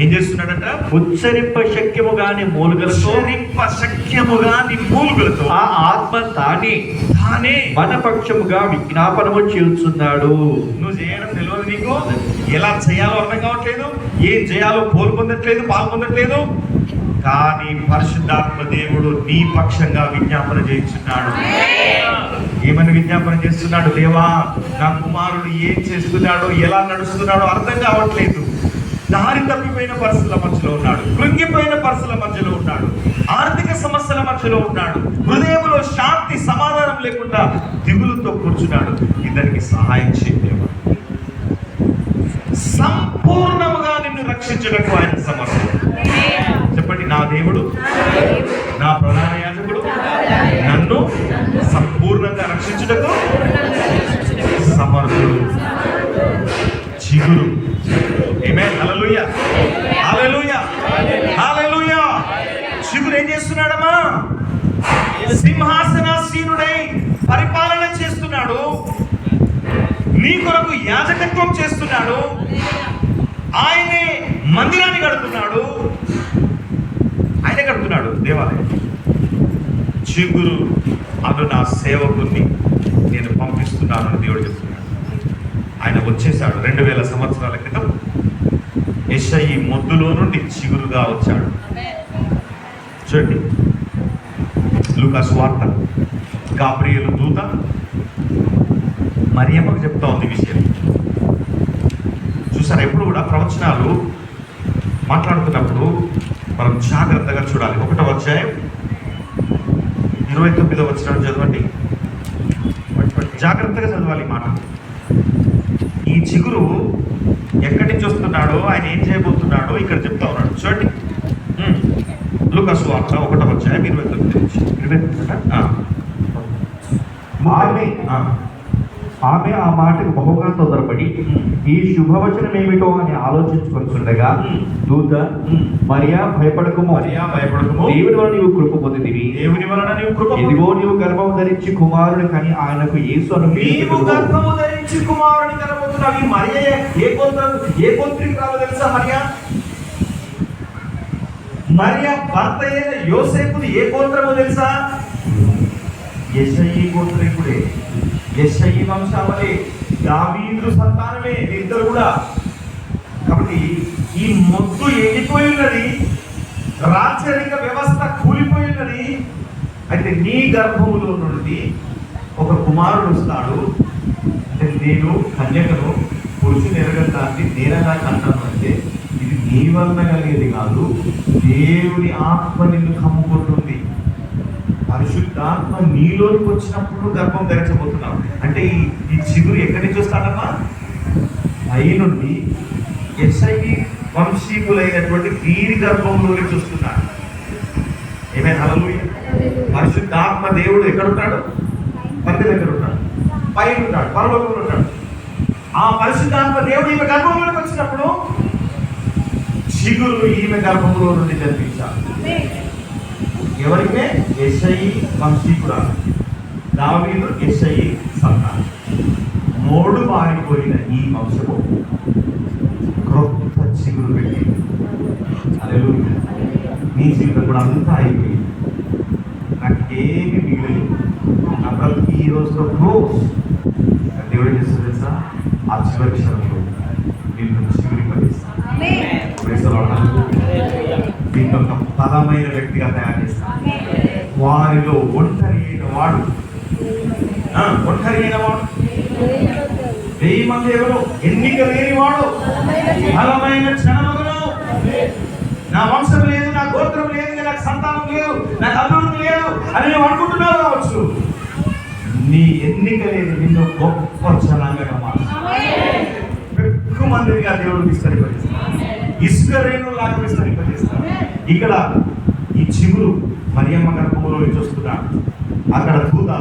ఏం చేస్తున్నాడట? ఉచ్చరింప శక్యముగాని మూలుగలతో ఆ ఆత్మ తానే మన పక్షముగా విజ్ఞాపనము చేస్తున్నాడు. నువ్వు చేయడం తెలియదు, నీకు ఎలా చేయాలో అర్థం కావట్లేదు, ఏం చేయాలో పాల్పొందట్లేదు. కానీ పరిశుద్ధాత్మ దేవుడు నీ పక్షంగా విజ్ఞాపన చేస్తున్నాడు. ఏమని విజ్ఞాపన చేస్తున్నాడు? దేవా, నా కుమారుడు ఏం చేస్తున్నాడో, ఎలా నడుస్తున్నాడో అర్థం కావట్లేదు. దారి తప్పిపోయిన పరిస్థితుల మధ్యలో ఉన్నాడు, కృంగిపోయిన పరిస్థితుల మధ్యలో ఉన్నాడు, ఆర్థిక సమస్యల మధ్యలో ఉన్నాడు, హృదయంలో శాంతి సమాధానం లేకుండా దిగులుతో కూర్చున్నాడు. ఇద్దరికి సహాయం చేయలేము. సంపూర్ణముగా నిన్ను రక్షించడానికి ఆయన సమర్థుడు. చెప్పండి, నా దేవుడు, నా ప్రధాన యాజకుడు నన్ను సంపూర్ణంగా రక్షించుటకు సమర్థుడు. చిగురు. ఆమేన్. హల్లెలూయా, హల్లెలూయా, హల్లెలూయా. చిగురు ఏం చేస్తున్నాడమ్మా? సింహాసనాసీనుడై పరిపాలన చేస్తున్నాడు. నీ కొరకు యాజకత్వం చేస్తున్నాడు. ఆయనే మందిరాన్ని కడుతున్నాడు, ఆయనే కడుతున్నాడు దేవాలయం. చిగురు అను నా సేవకుని నేను పంపిస్తున్నాను అని దేవుడు చెప్తున్నాడు. ఆయన వచ్చేసాడు 2000 సంవత్సరాల క్రితం. యెషయి మొద్దులో నుండి చిగురుగా వచ్చాడు. చూడండి, లూకా సువార్త, గాబ్రియేలు దూత మరియమ్మకు చెప్తా ఉంది విషయం. చూసారా, ఎప్పుడు కూడా ప్రవచనాలు మాట్లాడుతున్నప్పుడు మనం జాగ్రత్తగా చూడాలి. 1వ అధ్యాయం 29వ వచనం చదవండి. జాగ్రత్తగా చదవాలి మాట. ఈ చిగురు ఎక్కడి నుంచి వస్తున్నాడో, ఆయన ఏం చేయబోతున్నాడో ఇక్కడ చెప్తా ఉన్నాడు. చూడండి, లూకా సువార్త 1వ అధ్యాయం 29 నుంచి. ఆమె ఆ మాటకు బహుగా తొందరపడి ఈ శుభవచనం ఏమిటో అని ఆలోచించుకొస్తుండగా దూత మరియా భయపడకుము, మరియా భయపడకుము, దేవుని వలన నీవు కృప పొందితివి, దేవుని వలన నీవు కృప ఇదిగో నీవు గర్భం ధరించి కుమారుని కని ఆయనకు యేసు అను పేరు నీవు పెట్టుదువు. గర్భము ధరించి కుమారుని కనబోతున్నావు. ఈ మరియ ఏ గోత్రికి రాలో తెలుసా? మరియ భర్త అయిన యోసేపుది ఏ గోత్రమో తెలుసా? యెషయి గోత్రికుడే, యెషయి వంశావళి, దావీదు సంతానమే ఇద్దరు కూడా. కాబట్టి ఈ మొద్దు ఎండిపోయి ఉన్నది, రాచరిక వ్యవస్థ కూలిపోయి ఉన్నది. అయితే నీ గర్భములో నుండి ఒక కుమారుడు వస్తాడు. అంటే నేను కన్యకను పురుషుని ఎరగటాన్ని నేనలా కంటాను అంటే ఇది నీ వలన కలిగేది కాదు, దేవుని ఆత్మ నిన్ను కమ్ముకుంటుంది. పరిశుద్ధాత్మ నీలోకి వచ్చినప్పుడు గర్భం ధరించబోతున్నావు. అంటే ఈ చిగురు ఎక్కడి నుంచి వస్తాడమ్మా? పై నుండి యెషయి వంశీకులైనటువంటి వీరి గర్భంలోకి చూస్తున్నాడు. ఏమైనా హల్లెలూయా. పరిశుద్ధాత్మ దేవుడు ఎక్కడున్నాడు? తండ్రి దగ్గర ఉంటాడు, పైన ఉంటాడు, పరలోకంలో ఉంటాడు. ఆ పరిశుద్ధాత్మ దేవుడు ఈమె గర్భంలోకి వచ్చినప్పుడు చిగురు ఈమె గర్భంలో నుండి జన్మించాడు. ఎవరికే? యెషయి వంశీకురాలు, దావీదు యెషయి సంతానం. మోడు మారిపోయిన ఈ వంశము క్రొత్త చిగురు పెట్టి, హల్లెలూయా. నీ జీవితం కూడా అంతా అయిపోయింది, నాకేమి మిగిలేదు, నా బ్రతుకు ఈ రోజుతో క్లోజ్. దేవుడు ఏం చేస్తుంది తెలుసా? ఆ చివరి క్షణంలో నిన్ను చిగురింపజేస్తాను. దీన్ని ఒక బలమైన వ్యక్తిగా తయారు చేస్తాను. వారిలో ఒంటరి అయిన వాడు 1000 మంది ఎవరు? ఎన్నిక లేని వాడు బలమైన క్షణమును. నా వంశం లేదు, నా గోత్రం లేదు, నాకు సంతానం లేదు, నాకు అభివృద్ధి లేదు అని నువ్వు అనుకుంటున్నావు కావచ్చు. నీ ఎన్నిక లేదు నిన్ను గొప్ప జనాంగంగా మారుస్తాడు. ఎక్కువ మందిగా దేవుడు విస్తరింపజేస్తాడు, ఇసుక రేణులాగా విస్తరింపజేస్తాడు. ఇక్కడ ఈ చిగురు మరియమ్మ గర్భంలో చూస్తున్నాడు. అక్కడ దూత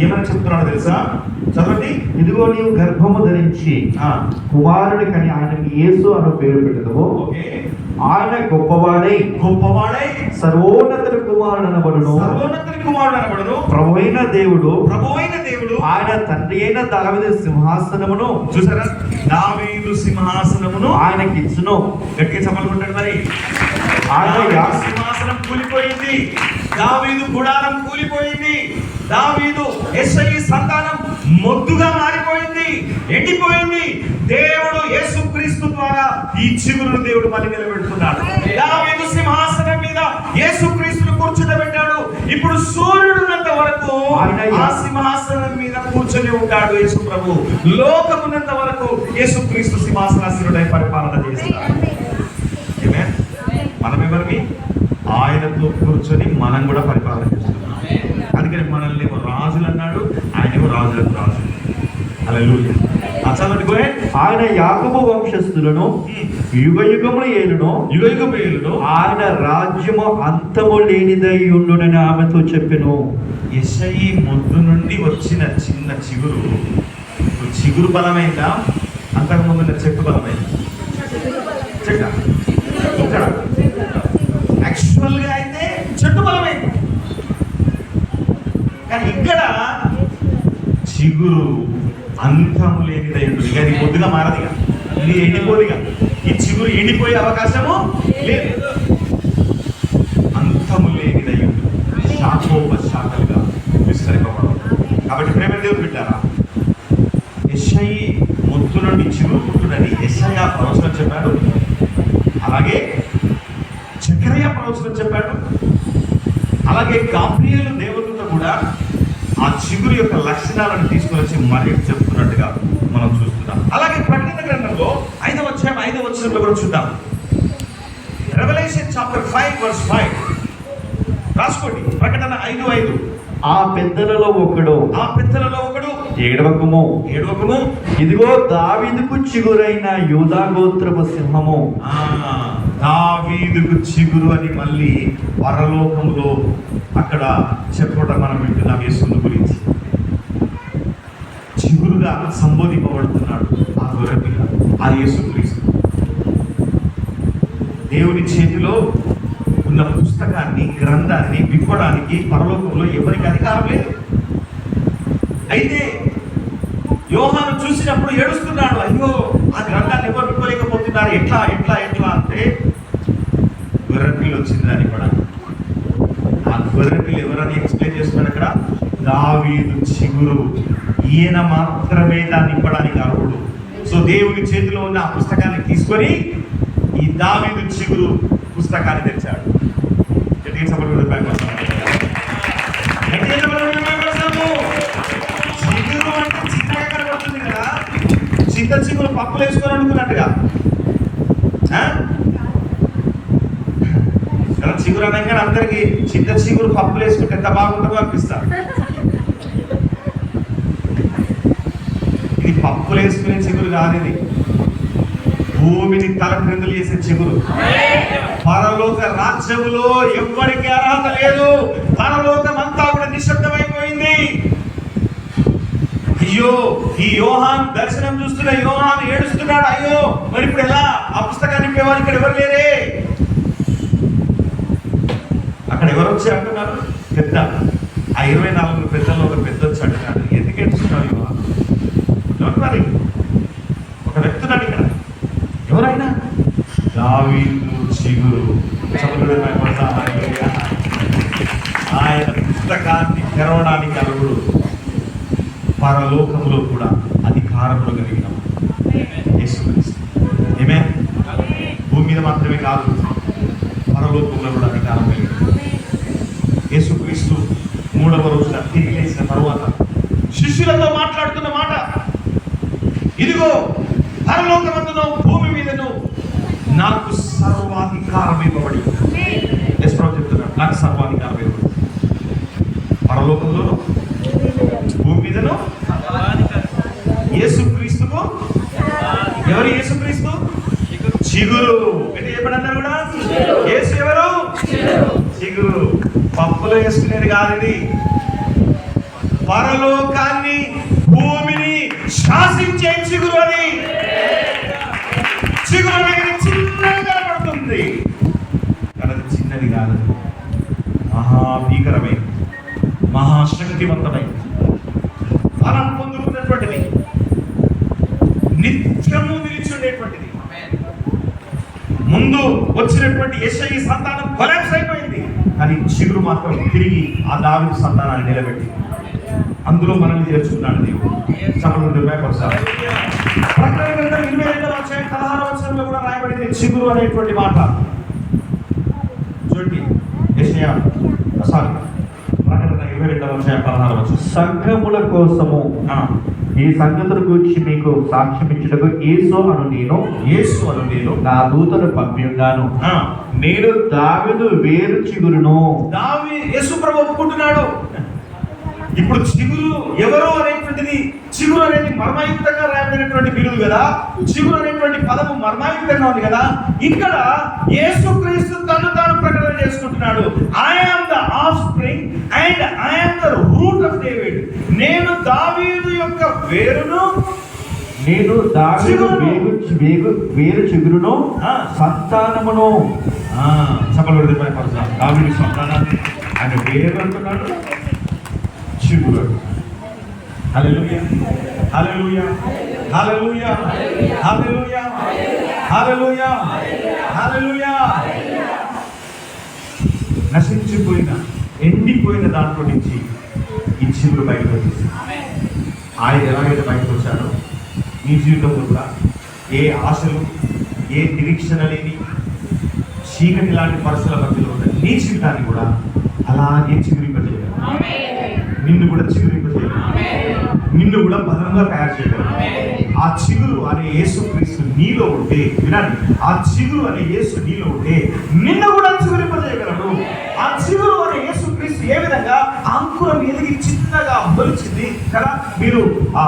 ఏమని చెప్తున్నాడో తెలుసా? చదవండి. ఇదిగో నీవు గర్భము ధరించి కుమారుని కని ఆయనకు యేసు అను పేరు పెట్టుదువు. ఆయన గొప్పవాడై సర్వోన్నతుని కుమారుడు అనబడును. ప్రభువైన దేవుడు ఆయన తండ్రి అయిన దావీదు సింహాసనమును, చూసారా, దావీదు సింహాసనమును ఆయనకి ఇచ్చును. గట్టిగా చెప్పాలనుకుంటాడు. మరి ఆయన సింహాసనం కూలిపోయింది, దావీదు గుడారం కూలిపోయింది, దావీదు యెషయి సంతానం మొద్దుగా మారిపోయింది, ఎండిపోయింది. దేవుడు యేసుక్రీస్తు ద్వారా ఈ చిగురును దేవుడు మళ్ళీ నిలబెడుతున్నాడు. దావీదు సింహాసనం మీద యేసుక్రీస్తును కూర్చుండబెట్టాడు. ఇప్పుడు సూర్యుడున్నంత వరకు ఆ సింహాసనం మీద కూర్చొని ఉంటాడు యేసు ప్రభు. లోకమున్నంత వరకు యేసుక్రీస్తు సింహాసనాసీనుడై పరిపాలన చేస్తాడు. ఆమేన్. మనం ఎవరికి? ఆయనతో కూర్చొని మనం కూడా పరిపాలన చేస్తున్నాం. అందుకని మనల్ని ఏమో రాజులు అన్నాడు, ఆయనేమో రాజులకు రాజు. హల్లెలూయా. ఆయన యాకోబు వంశస్థులను యుగయుగములు ఏలును, ఆయన రాజ్యము అంతము లేనిదై ఉండునని ఆమెతో చెప్పెను. యెషయి మొద్దు నుండి వచ్చిన చిన్న చిగురు బలమైందా? అంతకుముందు చెట్టు బలమైందా? చెట్ట ఇక్కడ యాక్చువల్గా అయితే చెట్టు బలమైంది, కానీ ఇక్కడ చిగురు అంతము లేనిదై ఉంటుంది. ఇక అది కొద్దిగా మారదిగా, ఇది ఎండిపోదిగా. ఈ చిగురు ఎండిపోయే అవకాశము లేదు, అంతము లేనిదై ఉంటుంది, శాఖోపశాఖలుగా విస్తరింపబడదు. కాబట్టి ప్రేమ దేవుడు పెట్టారా, యెషయి మొద్దు నుండి చిగురు పుట్టునని యెషయా ప్రవచనం చెప్పాడు. అలాగే జకర్యా ప్రవచనం చెప్పాడు. అలాగే గాబ్రియేలు దేవదూత కూడా ఆ చిగురు యొక్క లక్షణాలను తీసుకుని వచ్చి మరి చెప్తున్నట్టుగా మనం చూస్తున్నాం. అలాగే ప్రకటన గ్రంథంలో 5వ అధ్యాయం 5వ వచనంలో కూడా చూద్దాం. రెవల్యూషన్ చాప్టర్ 5:5 రాసుకోండి. ప్రకటన 5:5. ఆ పెద్దలలో ఒకడు ఏడవకము, ఇదిగో దావీదుకు చిగురైన యూదా గోత్రపు సింహము. దావీదుకు చిగురు అని మళ్ళీ పరలోకములో అక్కడ చెప్పడం మనం వింటున్నాం. యేసుని గురించి చిగురుగా సంబోధింపబడుతున్నాడు ఆ గొర్రె పిల్ల. యేసుక్రీస్తు దేవుని చేతిలో ఉన్న పుస్తకాన్ని, గ్రంథాన్ని విప్పడానికి పరలోకంలో ఎవరికి అధికారం లేదు. అయితే యోహాను చూసినప్పుడు ఏడుస్తున్నాడు, అయ్యో ఆ గ్రంథాన్ని ఎవరు విప్పలేకపోతున్నారు, ఎట్లా ఎట్లా ఎట్లా అంటే గొర్రెపిల్లి వచ్చింది దాన్ని కూడా. ఆ గొర్రెపిల్లి ఎవరని ఎక్స్ప్లెయిన్ చేస్తున్నాడు అక్కడ, దావీదు చిగురు, ఈయన మాత్రమే దాన్ని ఇవ్వడానికి అర్హుడు. సో దేవుని చేతిలో ఉన్న ఆ పుస్తకాన్ని తీసుకొని ఈ దావీదు చిగురు పుస్తకాన్ని తెచ్చాడు. చిగురు అంటే చిన్నగా కనబడుతుంది కదా, చింత చిగురు పప్పులు వేసుకొని అనుకున్నట్టుగా. చిగురు అనగా అందరికి చింత చిగురు పప్పులు వేసుకుంటే ఎంత బాగుంటుందో అనిపిస్తారు. ఇది పప్పులు వేసుకునే చిగురు కాదు, ఇది భూమిని తలక్రిందులు చేసే చిగురు. పరలోక రాజ్యములో ఎవ్వరికి అర్హత లేదు. పరలోకం అంతా కూడా నిశ్శబ్దమైపోయింది. అయ్యో ఈ యోహాను దర్శనం చూస్తున్న యోహాను ఏడుస్తున్నాడు, అయ్యో మరి ఇప్పుడు ఎలా, ఆ పుస్తకాన్ని నింపేవారు ఇక్కడ ఎవరు లేరే. అక్కడ ఎవరు వచ్చి అంటున్నారు, పెద్ద ఆ 24 పెద్దల్లో ఒక పెద్ద వచ్చి అంటున్నాడు, ఎందుకు ఏడుస్తున్నాడు యోహాను? మరి ఒక వ్యక్తి ఉన్నాడు ఇక్కడ, ఎవరైనా దావీదు చిగురు. ఆయన పుస్తకాన్ని తెరవడానికి అర్హుడు. పరలోకంలో కూడా అధికారంలో కలిగిన యేసుక్రీస్తు. ఆమేన్. భూమి మీద మాత్రమే కాదు, పరలోకంలో కూడా అధికారం కలిగిన యేసుక్రీస్తు 3వ రోజున తిరిగి లేచిన తరువాత శిష్యులతో మాట్లాడుతున్న మాట, ఇదిగో పరలోకమందును భూమి మీదను నాకు సర్వాధికారం ఇవ్వబడి. యెహోవా చెప్తున్నాడు, నాకు సర్వాధికారం ఇవ్వబడి. పరలోకంలోను భూమి మీదను యేసుక్రీస్తుకు. ఎవరు యేసుక్రీస్తు? చిగురు. అంటే ఎప్పుడన్నారు కూడా యేసు ఎవరు? చిగురు. పప్పులో వేసుకునేది కాదు ఇది. పరలోకాన్ని, భూమిని శాసించే చిగురు అది. చిగురు అనేది చిన్నగా కనబడుతుంది కానీ అది చిన్నది కాదు, మహాభీకరమైనది, మహాశక్తివంతమైనది, బలం పొందుకున్నటువంటిది, నిత్యము నిలిచుండేటువంటిది. ముందు వచ్చినటువంటి యెషయి సంతానం కొలాప్స్ అయిపోయింది, కానీ చిగురు మాత్రం తిరిగి ఆ దావీదు సంతానాన్ని నిలబెట్టి అందులో మనల్ని చేర్చుకున్నాడు దేవుడు. ప్రకటన గ్రంథం 22వ అధ్యాయం 16వ వచనంలో కూడా రాయబడింది చిగురు అనేటువంటి మాట. చూడండి, యెషయా ప్రకటన 22వ అధ్యాయం 16వ వచనం. సంఘముల కోసము ఈ సంగతుల గురించి మీకు సాక్ష్యం ఇచ్చుటకు యేసు అను నేను నా దూతను పంపి ఉన్నాను. నేను దావీదు వేరు చిగురును. యేసు ప్రభు ఒప్పుకుంటున్నాడు. ఇప్పుడు చిగురు ఎవరు అనేటువంటిది, చిగురు అనేది మర్మయుక్తంగా రాయబడినటువంటి బిరుదు కదా, చిగురు అనేటువంటి పదము మర్మయుక్తంగా ఉంది కదా. ఇక్కడ యేసుక్రీస్తు తను తాను ప్రకటన చేసుకుంటున్నాడు, I am the offspring and I am the root of David. నేను దావీదు యొక్క వేరును, నేను దావీదు వేరు చిగురును, సంతానమును. చెప్పలేదు దావీదు సంతానాన్ని ఆయన వేరు అంటున్నాడు, చిగురు. హల్లెలూయా, హల్లెలూయా, హల్లెలూయా, హల్లెలూయా, హల్లెలూయా, హల్లెలూయా. నశించిపోయిన, ఎండిపోయిన దాంట్లో నుంచి ఈ చిగురు బయటకు వచ్చేసి ఆయన ఎలాగైతే బయటకు వచ్చాడో నీ జీవితంలో కూడా ఏ ఆశలు, ఏ నిరీక్షణ లేని చీకటి లాంటి పరిస్థితుల మధ్యలో ఉన్న నీ జీవితాన్ని కూడా అలాగే చిగురింపజేయాలి. నిన్ను కూడా చిగురింపజేయాలి, నిన్ను కూడా బలంగా తయారు చేయాలి. ఆ చిగురు అనే యేసుక్రీస్తు నీలో ఉంటే, వినండి, ఆ చిగురు అనే యేసు నీలో ఉంటే నిన్ను కూడా చిగురింపజేయగలడు. ఆ చిగురు అనే యేసుక్రీస్తు ఏ విధంగా అంకురం ఎదిగి చిన్నగా మొలిచింది కదా. మీరు ఆ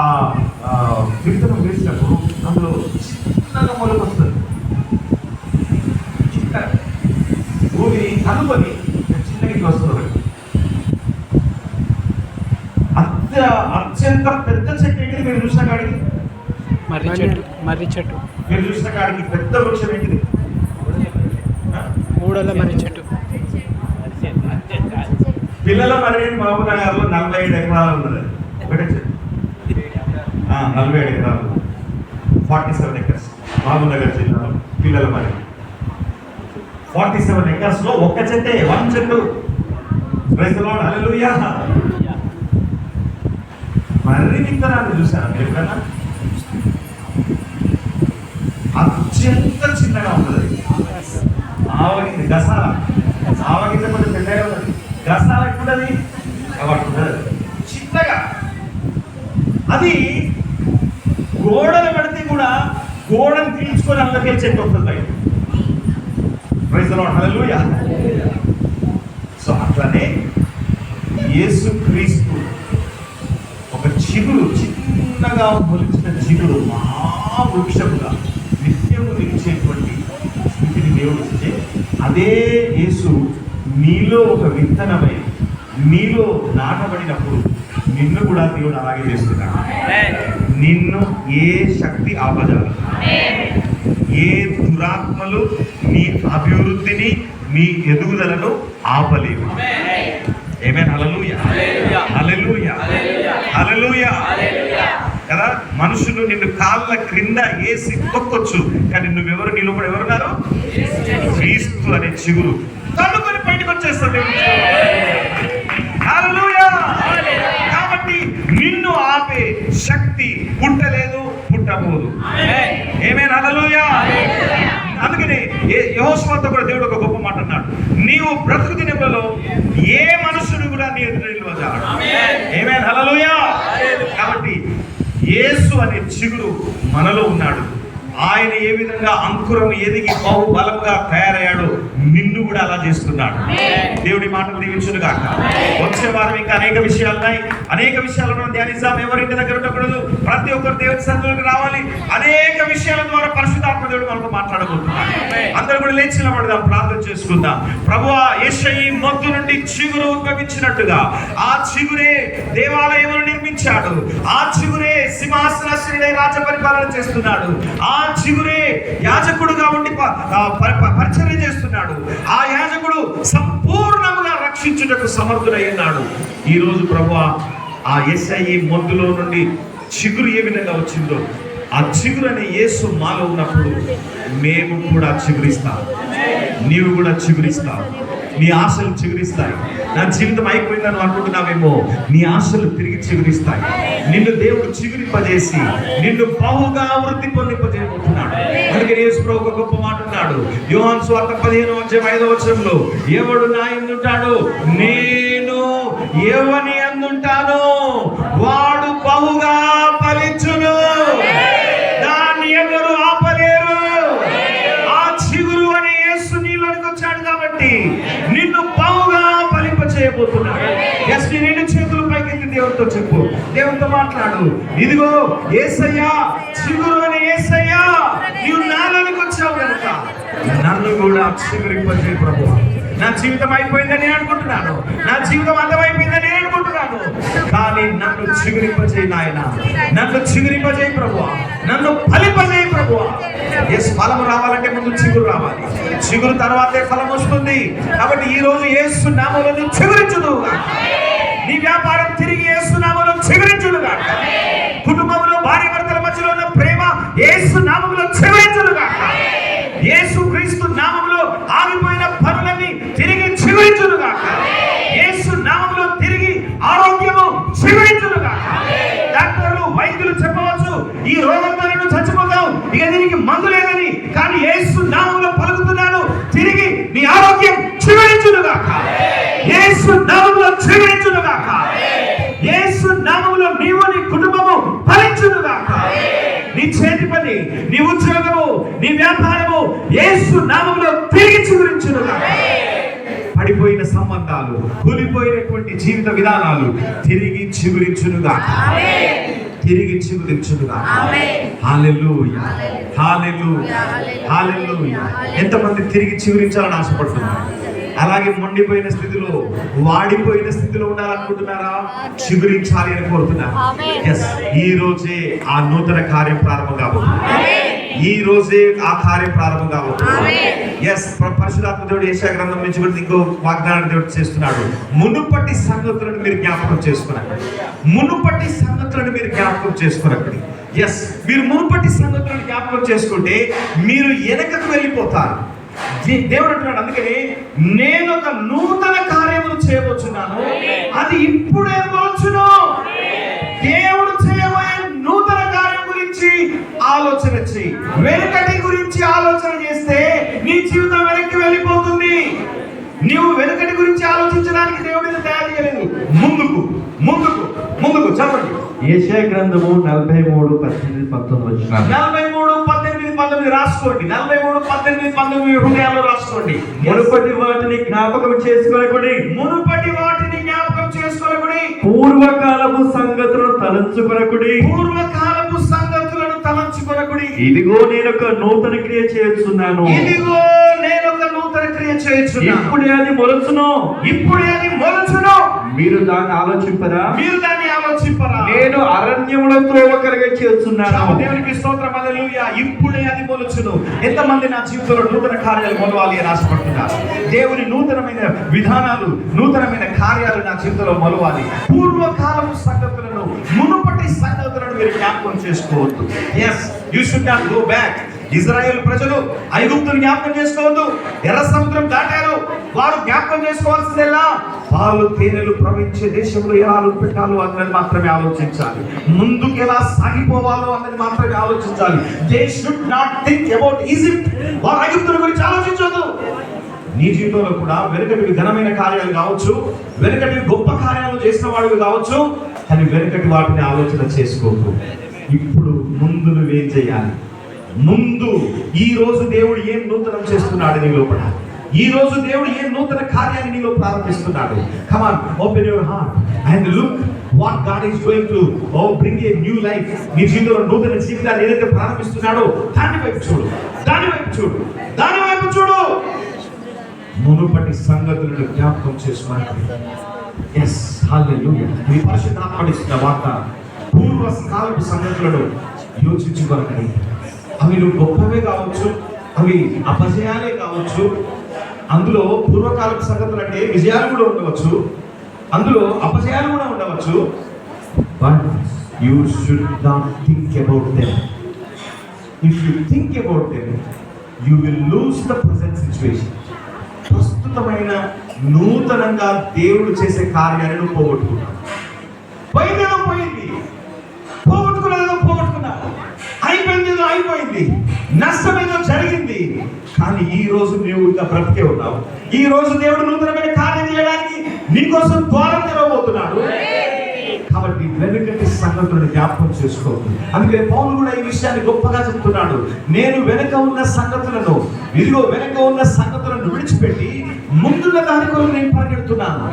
విత్తనం వేసినప్పుడు అందులో చిన్నగా మొలకొస్తుంది, చిన్నగా భూమిని అనుకొని చిన్నకి వస్తుంది. అత్యంత పెద్ద చెట్టు ఏంటి మీరు చూసిన కాడికి మర్రి చెట్టు మీరు చూసిన కాడికి పెద్ద వృక్షం ఏంటిది? మూడల మర్రి చెట్టు. పిల్లల మర్రి మహబూబ్ నగర్ లో 47 ఎకరాలు ఉన్నది. ఒకటే చెట్టు 47 ఎకరాలు, 47 ఎకర్స్ మహబూబ్ నగర్ జిల్లాలో పిల్లల మర్రి. 47 ఎకర్స్ లో ఒక్క చెట్టే, వన్ చెట్టు. ప్రైజ్ ది లార్డ్, హల్లెలూయా. మర్రి విత్తనాలు చూసాను ఎప్పుడైనా? అత్యంత చిన్నగా ఉంటుంది. ఆవగింజ గసాల, ఆవగింజ కొంచెం పెద్దగా ఉంటుంది. గసాల ఎక్కడుంటుంది? చిన్నగా. అది గోడలు పడితే కూడా గోడను తీర్చుకొని అందుకే చెట్టు వస్తుంది బయట. Praise the lord, hallelujah. So అట్లానే యేసుక్రీస్తు ఒక చిగురు, చిన్నగా మొలిచిన చిగురు మహావృక్షముగా నిత్యము నిలిచేటువంటి స్థితిని దేవుడు ఇస్తే, అదే యేసు నీలో ఒక విత్తనమై నీలో నాటబడినప్పుడు నిన్ను కూడా దేవుడు అలాగే చేస్తున్నాడు. నిన్ను ఏ శక్తి ఆపజాలి, ఏ దురాత్మలు నీ అభివృద్ధిని, నీ ఎదుగుదలను ఆపలేవు. ఆమేన్, హల్లెలూయా, హల్లెలూయా, హల్లెలూయా. కదా, మనుషులు నిన్ను కాళ్ళ క్రింద వేసి తొక్కొచ్చు, కానీ నువ్వెవరు? నీ లోపల ఎవరున్నారు? క్రీస్తు అనే చిగురు తన్నుకొని బయటకు వచ్చేస్తుంది. హల్లెలూయా. కాబట్టి నిన్ను ఆపే శక్తి పుట్టలేదు, పుట్టబోదు. ఆమేన్, హల్లెలూయా. అందుకనే యెహోషువతో కూడా దేవుడు ఒక గొప్ప మాట అన్నాడు, నీవు బ్రతుకు దినములలో ఏ మనుషుడు కూడా నీ ఎదురు నిలవజాలడు. ఆమేన్, హల్లెలూయా. కాబట్టి యేసు అనే చిగురు మనలో ఉన్నాడు. ఆయన ఏ విధంగా అంకురం ఎదిగి బహు బలంగా తయారయ్యాడో నిన్ను కూడా అలా చేస్తున్నాడు. దేవుడి మాటలు దీవించును గాక. వచ్చే వారం ఇంకా అనేక విషయాలు ఉన్నాయి, అనేక విషయాలను ధ్యానిస్తాం. ఎవరింటి దగ్గర ఉండకూడదు, ప్రతి ఒక్కరు దేవుడి సన్నిధిలోకి రావాలి. అనేక విషయాల ద్వారా పరిశుద్ధాత్మ దేవుడు మనకు మాట్లాడబోతున్నాడు. అందరూ కూడా లేచి నిలబడదాం, ప్రార్థన చేసుకుందాం. ప్రభువా, యెషయి మొద్దు నుండి చిగురు ఉద్భవించినట్టుగా ఆ చిగురే దేవాలయమును నిర్మించాడు. ఆ చిగురే సింహాసనశ్రీడై రాజ్య పరిపాలన చేస్తున్నాడు. ఆ చిగురే యాజకుడుగా ఉండి పరిచర్య చేస్తున్నాడు. ఆ యాజకుడు సంపూర్ణంగా రక్షించుటకు సమర్థుడై ఉన్నాడు. ఈ రోజు ప్రభువా, ఆ యెషయి మొద్దులో నుండి చిగురు ఏ విధంగా వచ్చిందో, ఆ చిగురు అనే యేసు మాలో ఉన్నప్పుడు మేము కూడా చిగురిస్తాం. నీవు కూడా చిగురిస్తావు. నీ ఆశలు చిగురిస్తాయి. నా జీవితం అయిపోయిందని అనుకుంటున్నావేమో, నీ ఆశలు తిరిగి చిగురిస్తాయి. నిన్ను దేవుడు చిగురింపజేసి నిన్ను బహుగా వృద్ధి పొందింపజేయబోతున్నాడు. అందుకే యేసు ప్రభు ఒక గొప్ప మాట అన్నాడు, యోహాను సువార్త 15:5 ఎవడు నా యందుంటాడో నేను ఎవని యందుంటానో వాడు బహుగా ఫలించును, దాన్ని ఎవరు ఆపలేరు. ఆ చిగురు అనే యేసు నీలోకి వచ్చాడు కాబట్టి నిన్ను బహుగా ఫలింపచేయబోతున్నాడు. ఎస్, నీ రెండు చేతులు పైకెత్తి దేవుడితో చెప్పు, దేవుడితో మాట్లాడు. ఇదిగో యేసయ్యా, చిగురు అనే యేసయ్యా, నీవు నాలోనికి వచ్చావు కనుక నన్ను కూడా చిగురింపజేయ ప్రభువా. నా జీవితం అయిపోయిందని నేను అనుకుంటున్నాను, నా జీవితం అంతమైపోయిందని నేను అనుకుంటున్నాను, కానీ నన్ను చిగురింపజేయి నాయన, నన్ను చిగురింపజేయి ప్రభువా, నన్ను ఫలింపజేయి ప్రభువా. ఎస్, ఫలము రావాలంటే ముందు చిగురు రావాలి, చిగురు తర్వాతే ఫలం వస్తుంది. కాబట్టి ఈ రోజు యేసు నామములో చిగురించుదువుగా. నీ వ్యాపారం తిరిగి యేసు నామములో చిగురించుదుగా. కుటుంబంలో భార్య భర్తల మధ్యలో ఉన్న ప్రేమ యేసు నామములో చిగురించుదుగా. యేసు క్రీస్తు నామములో ఆగిపోయిన పనులన్నీ తిరిగి చిగురించుదుగా. యేసు నామములో తిరిగి ఆరోగ్యము చిగురించుదుగా. డాక్టర్లు వైద్యులు చెప్పవచ్చు, ఈ రోగంతో నేను చచ్చిపోతావు, ఇక దీనికి మందు లేదని, కానీ యేసు నామములో పలుకుతున్నాను, తిరిగి నీ ఆరోగ్యం చిగురించుదుగా. యేసు నామములో చిగురించుదుగా. యేసు నామములో నీవు నీ కుటుంబము ఫలించుదుగా. నీ చేతి పని, నీ ఉద్యోగము, నీ వ్యాపారము యేసు నామములో తిరిగి చిగురించుదుగా. పడిపోయిన సంబంధాలు, కూలిపోయినటువంటి జీవిత విధానాలు తిరిగి చిగురించునుగా, తిరిగి చిగురించునుగా. హల్లెలూయా, హల్లెలూయా, హల్లెలూయా. ఎంతమంది తిరిగి చిగురించాలని ఆశపడుతున్నారు? అలాగే మొండిపోయిన స్థితిలో, వాడిపోయిన స్థితిలో ఉండాలనుకుంటున్నారా? చిగురించాలి అని కోరుతున్నారు. ఎస్, ఈ రోజే ఆ నూతన కార్యం ప్రారంభం కాబోతుంది. ఈ రోజే ఆ కార్యం ప్రారంభం కాబోతుంది. ఎస్, పరిశుద్ధాత్మ దేవుడు యెషయా గ్రంథం నుంచి కూడా ఇంకో వాగ్దానం దేవుడు చేస్తున్నాడు. మునుపటి సంగతులను మీరు జ్ఞాపకం చేసుకున్నారు. మునుపటి సంగతులను మీరు జ్ఞాపకం చేసుకున్నప్పుడు, ఎస్, మీరు మునుపటి సంగతులను జ్ఞాపకం చేసుకుంటే మీరు వెనకకు వెళ్ళిపోతారు. దేవుడు అంటున్నాడు, అందుకని నేను ఒక నూతన కార్యములు చేయబోతున్నాను, అది ఇప్పుడే మొలచును. దేవుడు చేయబోయే నూతన కార్యం గురించి ఆలోచన చేయి. వెనుకటి గురించి ఆలోచన చేస్తే నీ జీవితం వెనక్కి వెళ్ళిపోతుంది. నీవు వెనుకటి గురించి ఆలోచించడానికి దేవుడిని తయారు చేయలేదు. ముందుకు ముందుకు ముందుకు చెప్పండి. యెషయా గ్రంథము 43:18-19 వచనాలు. 43:18-19 రాసుకోండి. 43:18-19 హృదయాల్లో రాసుకోండి. మునుపటి వాటిని జ్ఞాపకం చేసుకొనకుడి. మునుపటి వాటిని జ్ఞాపకం చేసుకొనకుడి. పూర్వకాలపు సంగతులను తలంచుకొనకుడి. పూర్వకాలపు సంగతులను తలంచుకొనకుడి. ఇదిగో నేను ఒక నూతన క్రియ చేస్తున్నాను. ఇదిగో నేను ఒక నూతన క్రియ చేస్తున్నాను. ఇప్పుడే అది మొలచును. ఇప్పుడే అది మొలచును. మీరు దాన్ని ఆలోచింపరా? మీరు దాన్ని ఆలోచింపరా? నేను అరణ్యములో త్రోవకలుగా చేస్తున్నాను. దేవునికి స్తోత్రం, హల్లెలూయా. ఇప్పుడే అది మొలచును. ఎంతమంది నా జీవితంలో నూతన కార్యాలు మొలవాలి అని ఆశపడుతున్నారు? దేవుని నూతనమైన విధానాలు, నూతనమైన కార్యాలు నా జీవితంలో మొలవాలి. పూర్వకాలపు సంగతులను, మునుపటి సంగతులను మీరు జ్ఞాపకం చేసుకోవద్దు. Yes, you should not go back. Israel ప్రజలు ఐగుప్తును జ్ఞాపకం చేసుకోవద్దు. ఎర్ర సముద్రం దాటారు. వారు జ్ఞాపకం చేసుకోవాల్సిందెల్లా పాలు తేనెలు ప్రవహించే దేశంలో ఎలా అడుగు పెట్టాలో అన్నది మాత్రమే ఆలోచించాలి. ముందుకు ఎలా సాగిపోవాలో అన్నది మాత్రమే ఆలోచించాలి. They should not think about Egypt. వారు ఐగుప్తుల గురించి ఆలోచించొద్దు. నీ జీవితంలో కూడా వెనుకటి ఘనమైన కార్యాలు కావచ్చు, వెనుకటి గొప్ప కార్యాలు చేసిన వాడివి కావచ్చు, కానీ వెనుకటి వాటిని ఆలోచన చేసుకోకు. ఇప్పుడు ముందు నువ్వేం చేయాలి? ముందు ఈ రోజు దేవుడు ఏం నూతనం చేస్తున్నాడు నీ లోపల? ఈ రోజు దేవుడు ఏం నూతన కార్యాన్ని నీలో ప్రారంభిస్తున్నాడు? Come on, open your heart and look what God is going to bring a new life. నీ జీవితంలో నూతన జీవితాన్ని ఏదైతే ప్రారంభిస్తున్నాడో దాని వైపు చూడు, దాని వైపు చూడు, దాని వైపు చూడు. మునుపటి సంగతులను జ్ఞాపకం చేసుకున్నాడు. ఎస్, హల్లెలూయా. ఈ పరిశుద్ధాత్మ ఇస్తున్న వార్త, పూర్వకాలపు సంగతులను యోచించుకొనకండి. అవి నువ్వు గొప్పవే కావచ్చు, అవి అపజయాలే కావచ్చు. అందులో పూర్వకాలపు సంగతులు అంటే విజయాలు కూడా ఉండవచ్చు, అందులో అపజయాలు కూడా ఉండవచ్చు. But you should not think about them. If you think about them, you will lose the present situation. ప్రస్తుతమైన నూతనంగా దేవుడు చేసే కార్యాలను పోగొట్టుకున్నావు. పోయిందేదో పోయింది, పోగొట్టుకున్నదేదో పోగొట్టుకున్నావు, అయిపోయిందేదో అయిపోయింది, నష్టమేదో జరిగింది. కానీ ఈ రోజు నువ్వు ఇంకా బ్రతికే ఉన్నావు. ఈ రోజు దేవుడు నూతనమైన కార్యం చేయడానికి నీకోసం ద్వారం తెరవబోతున్నాడు. కాబట్టి వెనుకటి సంగతులను జ్ఞాపకం చేసుకోవద్దు. అందుకే పౌలు కూడా ఈ విషయాన్ని గొప్పగా చెప్తున్నాడు. నేను వెనక ఉన్న సంగతులను, ఇదిగో వెనక ఉన్న సంగతులను విడిచిపెట్టి ముందున్న దాని కొరకు నేను పరిగెడుతున్నాను.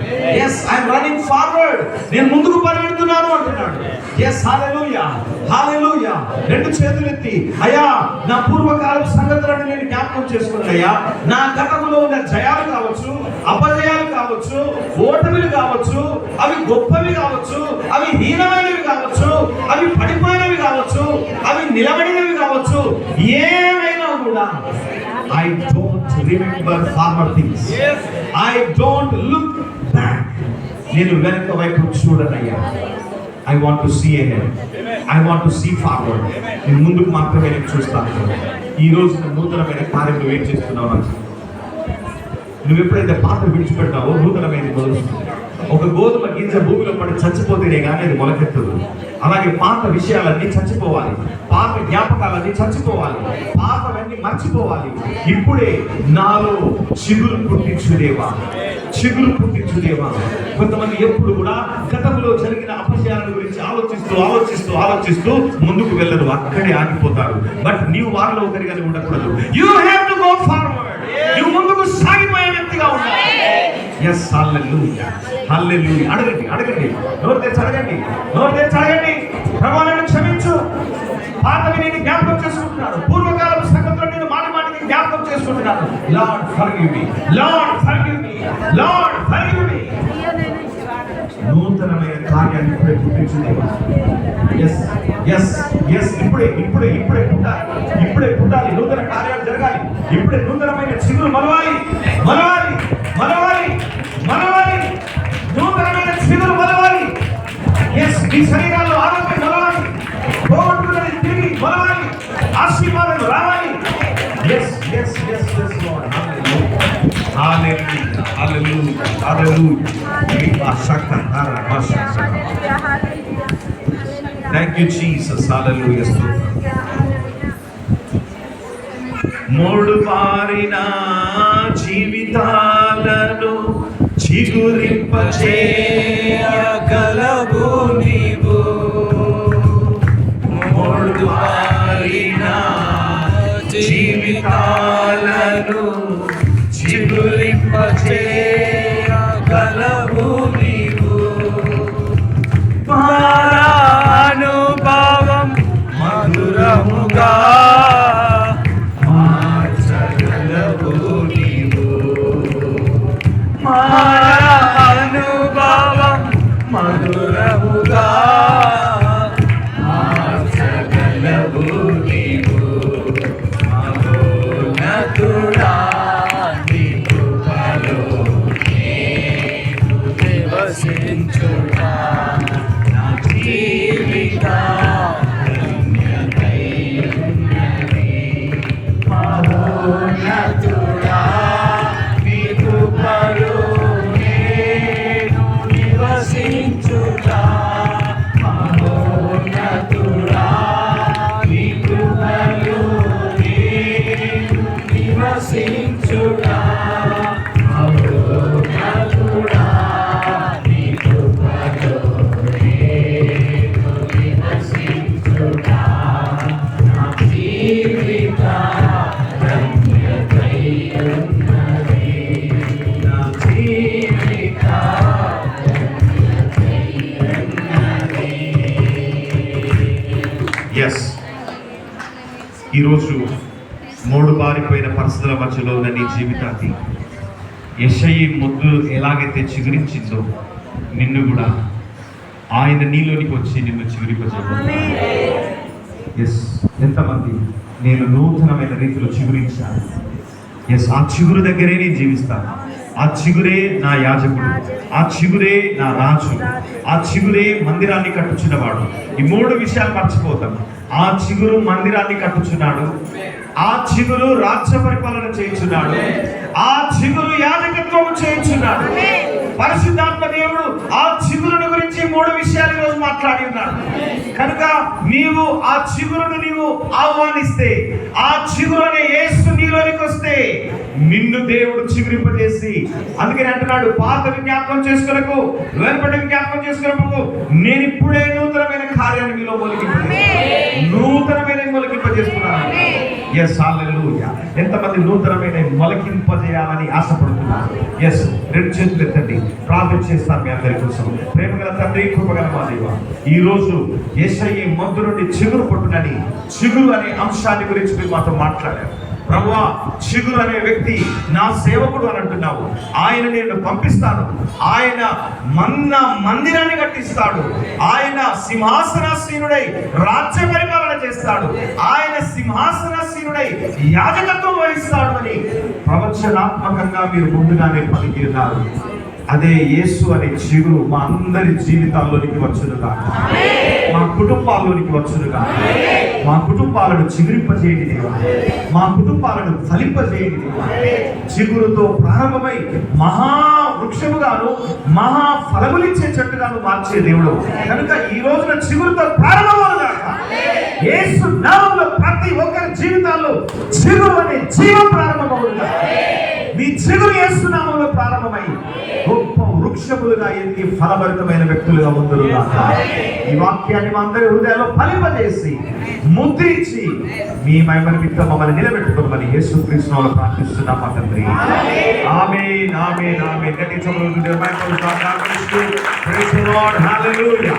yes, I am running forward. నేను ముందుకు పరిగెడుతున్నాను అంటున్నాడు. yes, hallelujah, hallelujah. రెండు చేతులు ఎత్తి, అయ్యా నా పూర్వకాలపు సంగతులను నేను జ్ఞాపకం చేసుకున్నాయ్యా. నా గతంలో ఉన్న జయాలు కావచ్చు, అపజయాలు కావచ్చు, ఓటమిలు కావచ్చు, అవి గొప్పవి కావచ్చు, అవి హీనమైనవి కావచ్చు, అవి పడిపోయినవి కావచ్చు, అవి నిలబడినవి కావచ్చు, ఏమైనా కూడా I don't remember former things. I don't look back. నేను వెనక వైపు చూడనయ్యా. I want to see ahead. I want to see forward. నేను ముందుకు మాత్రమే నేను చూస్తాను. ఈ రోజు నూతనమైన కార్యం నువ్వు ఏం చేస్తున్నావు? నువ్వు ఎప్పుడైతే పాత విడిచిపెట్టావో నూతనమైనది మొదలుస్తుంది. ఒక గోధుమ గింజ భూమిలో పడి చచ్చిపోతేనే కానీ అది మొలకెత్తదు. అలాగే పాత విషయాలన్నీ చచ్చిపోవాలి, పాత జ్ఞాపకాలన్నీ చచ్చిపోవాలి, పాతవన్నీ మర్చిపోవాలి. ఇప్పుడే నాలో చిగురు పుట్టించుదేవా, చిగురు పుట్టించుదేవా. కొంతమంది ఎప్పుడు కూడా గతంలో జరిగిన అపజయాల గురించి ఆలోచిస్తూ ఆలోచిస్తూ ఆలోచిస్తూ ముందుకు వెళ్ళరు, అక్కడే ఆగిపోతారు. బట్ నీవు వారిలో ఒకరిగానే ఉండకూడదు. You have to go forward. నువ్వు ముందుకు సాగిపోయే వ్యక్తిగా ఉండాలి. yes, hallelujah, hallelujah. అడగండి, అడగండి, నోరు తెరిచి అడగండి, నోరు తెరిచి అడగండి. ప్రభువా నన్ను క్షమించు, పాతవి నేను జ్ఞాపకం చేసుకుంటున్నాను, పూర్వకాలపు సంగతులను నేను మాటి మాటికి జ్ఞాపకం చేసుకుంటున్నాను. చేసుకుంటున్నాను. Lord forgive me, lord forgive me, lord forgive me. నూతనమైన కార్యాన్ని ఇప్పుడే పుట్టించింది. ఎస్ ఎస్ ఎస్ ఇప్పుడే ఇప్పుడే ఇప్పుడే పుట్టాలి, ఇప్పుడే పుట్టాలి. నూతన కార్యాలు జరగాలి. ఇప్పుడే నూతనమైన చిగురు మొలవాలి, మొలవాలి, మొలవాలి, మొలవాలి. నూతనమైన చిగురు మొలవాలి. ఎస్ మీ శరీరాల్లో ఆరోగ్యం మొలవాలి, పోగొట్టుకున్నది తిరిగి మొలవాలి, ఆశీర్వాదం రావాలి. Yes yes yes yes lord. Hallelujah, hallelujah, hallelujah. Thank you Jesus. Hallelujah. మూడు పారిన జీవితాలను చిగురింపచేయగలవు నీవు. మూడు పారిన జీవితాలను చిగురింపచేయగలవు నీవు. అనుభవం మధురముగా మార్చగలవు నీవు. అనుభవం మధురముగా మార్చగలవు నీవు. మహోన్నతుడా నీ కృపలో నేను నివసించుటా. ఎస్ ఈరోజు మూడు బారిపోయిన పరిస్థితుల మధ్యలో ఉన్న నీ జీవితాన్ని యెషయి మొద్దు ఎలాగైతే చిగురించిందో నిన్ను కూడా ఆయన నీలోనికి వచ్చి నిన్ను చిగురింపజేయబోతున్నాడు. ఎస్ ఎంతమంది నేను నూతనమైన రీతిలో చిగురించాను. ఎస్ ఆ చిగురు దగ్గరే నేను జీవిస్తాను. ఆ చిగురే నా యాజకుడు, ఆ చిగురే నా రాజు, ఆ చిగురే మందిరాన్ని కట్టుచున్నవాడు. ఈ మూడు విషయాలు మర్చిపోతాం. ఆ చిగురు మందిరాన్ని కట్టుచున్నాడు, ఆ చిగురు రాజ్య పరిపాలన చేయించున్నాడు, ఆ చిగురు యాజకత్వం చేయించున్నాడు. పరిశుద్ధాత్మ దేవుడు ఆ చిగురుని గురించి మూడు విషయాలు ఈరోజు మాట్లాడి ఉన్నాడు. కనుక నీవు ఆ చిగురును నీవు ఆహ్వానిస్తే, ఆ చిగురు అనే యేసు నీలోనికి వస్తే నిన్ను దేవుడు చిగురింపజేసి, అందుకని అంటున్నాడు పాత జ్ఞాపకం చేసుకునకు, వెనుపటి జ్ఞాపకం చేసుకున్నప్పుడు నేను ఇప్పుడే నూతనమైన కార్యాన్ని మీలో మొలకింపజేస్తున్నాను. ఎస్ హల్లెలూయా. ఎంతమంది నూతనమైన మొలకింపజేయాలని ఆశపడుతున్నారు? ఎస్ రెండు చేతులు ఎత్తండి, ప్రార్థన చేస్తాను మీ అందరి కోసం. ప్రేమగల తండ్రి, కృపగల మా దేవ, ఈ రోజు యెషయి మొద్దు నుండి చిగురు పుట్టునని చిగురు అనే అంశాన్ని గురించి మీరు మాతో మాట్లాడారు. ప్రభువా, చిగురు అనే వ్యక్తి నా సేవకుడు అని అంటున్నావు. ఆయన నేను పంపిస్తాను, ఆయన మందిరాన్ని కట్టిస్తాడు, ఆయన సింహాసనాసీనుడై రాజ్య పరిపాలన చేస్తాడు, ఆయన సింహాసనాసీనుడై యాజకత్వం వహిస్తాడు అని ప్రవచనాత్మకంగా మీరు ముందుగానే పలికి ఉన్నారు. అదే యేసు అనే చిగురు మా అందరి జీవితాల్లోనికి వచ్చునుగా, మా కుటుంబాల్లోనికి వచ్చునుగా. మా కుటుంబాలను చిగురింపజేయండి దేవా, మా కుటుంబాలను ఫలింపజేయండి దేవా. చిగురుతో ప్రారంభమై మహా వృక్షముగాను మహా ఫలములిచ్చే చెట్టుగాను మార్చే దేవుడు కనుక ఈ రోజున చిగురుతో ప్రారంభమవుగా యేసు నామములో ప్రతి ఒక్కరి జీవితాల్లో చిగురు అనే జీవం ప్రారంభమవుగా. మీ చిగురు యేసు నామములో ప్రారంభమై గొప్ప వృక్షములుగా ఎదిగి ఫలభరితమైన వ్యక్తులుగా ముందుగా ఈ వాక్యాన్ని మా అందరి హృదయాల్లో ఫలింపజేసి ముద్రించి మీ మహిమ నిమిత్తం మమ్మల్ని నిలబెట్టుకోమని యేసుక్రీస్తు నామములో ప్రార్థిస్తున్నాం మా తండ్రి. ఆమేన్, ఆమేన్, ఆమేన్. గట్టిగా చప్పట్లు కొడుతూ దేవుని మహిమ పరుస్తాం. Praise the lord. హల్లెలూయా.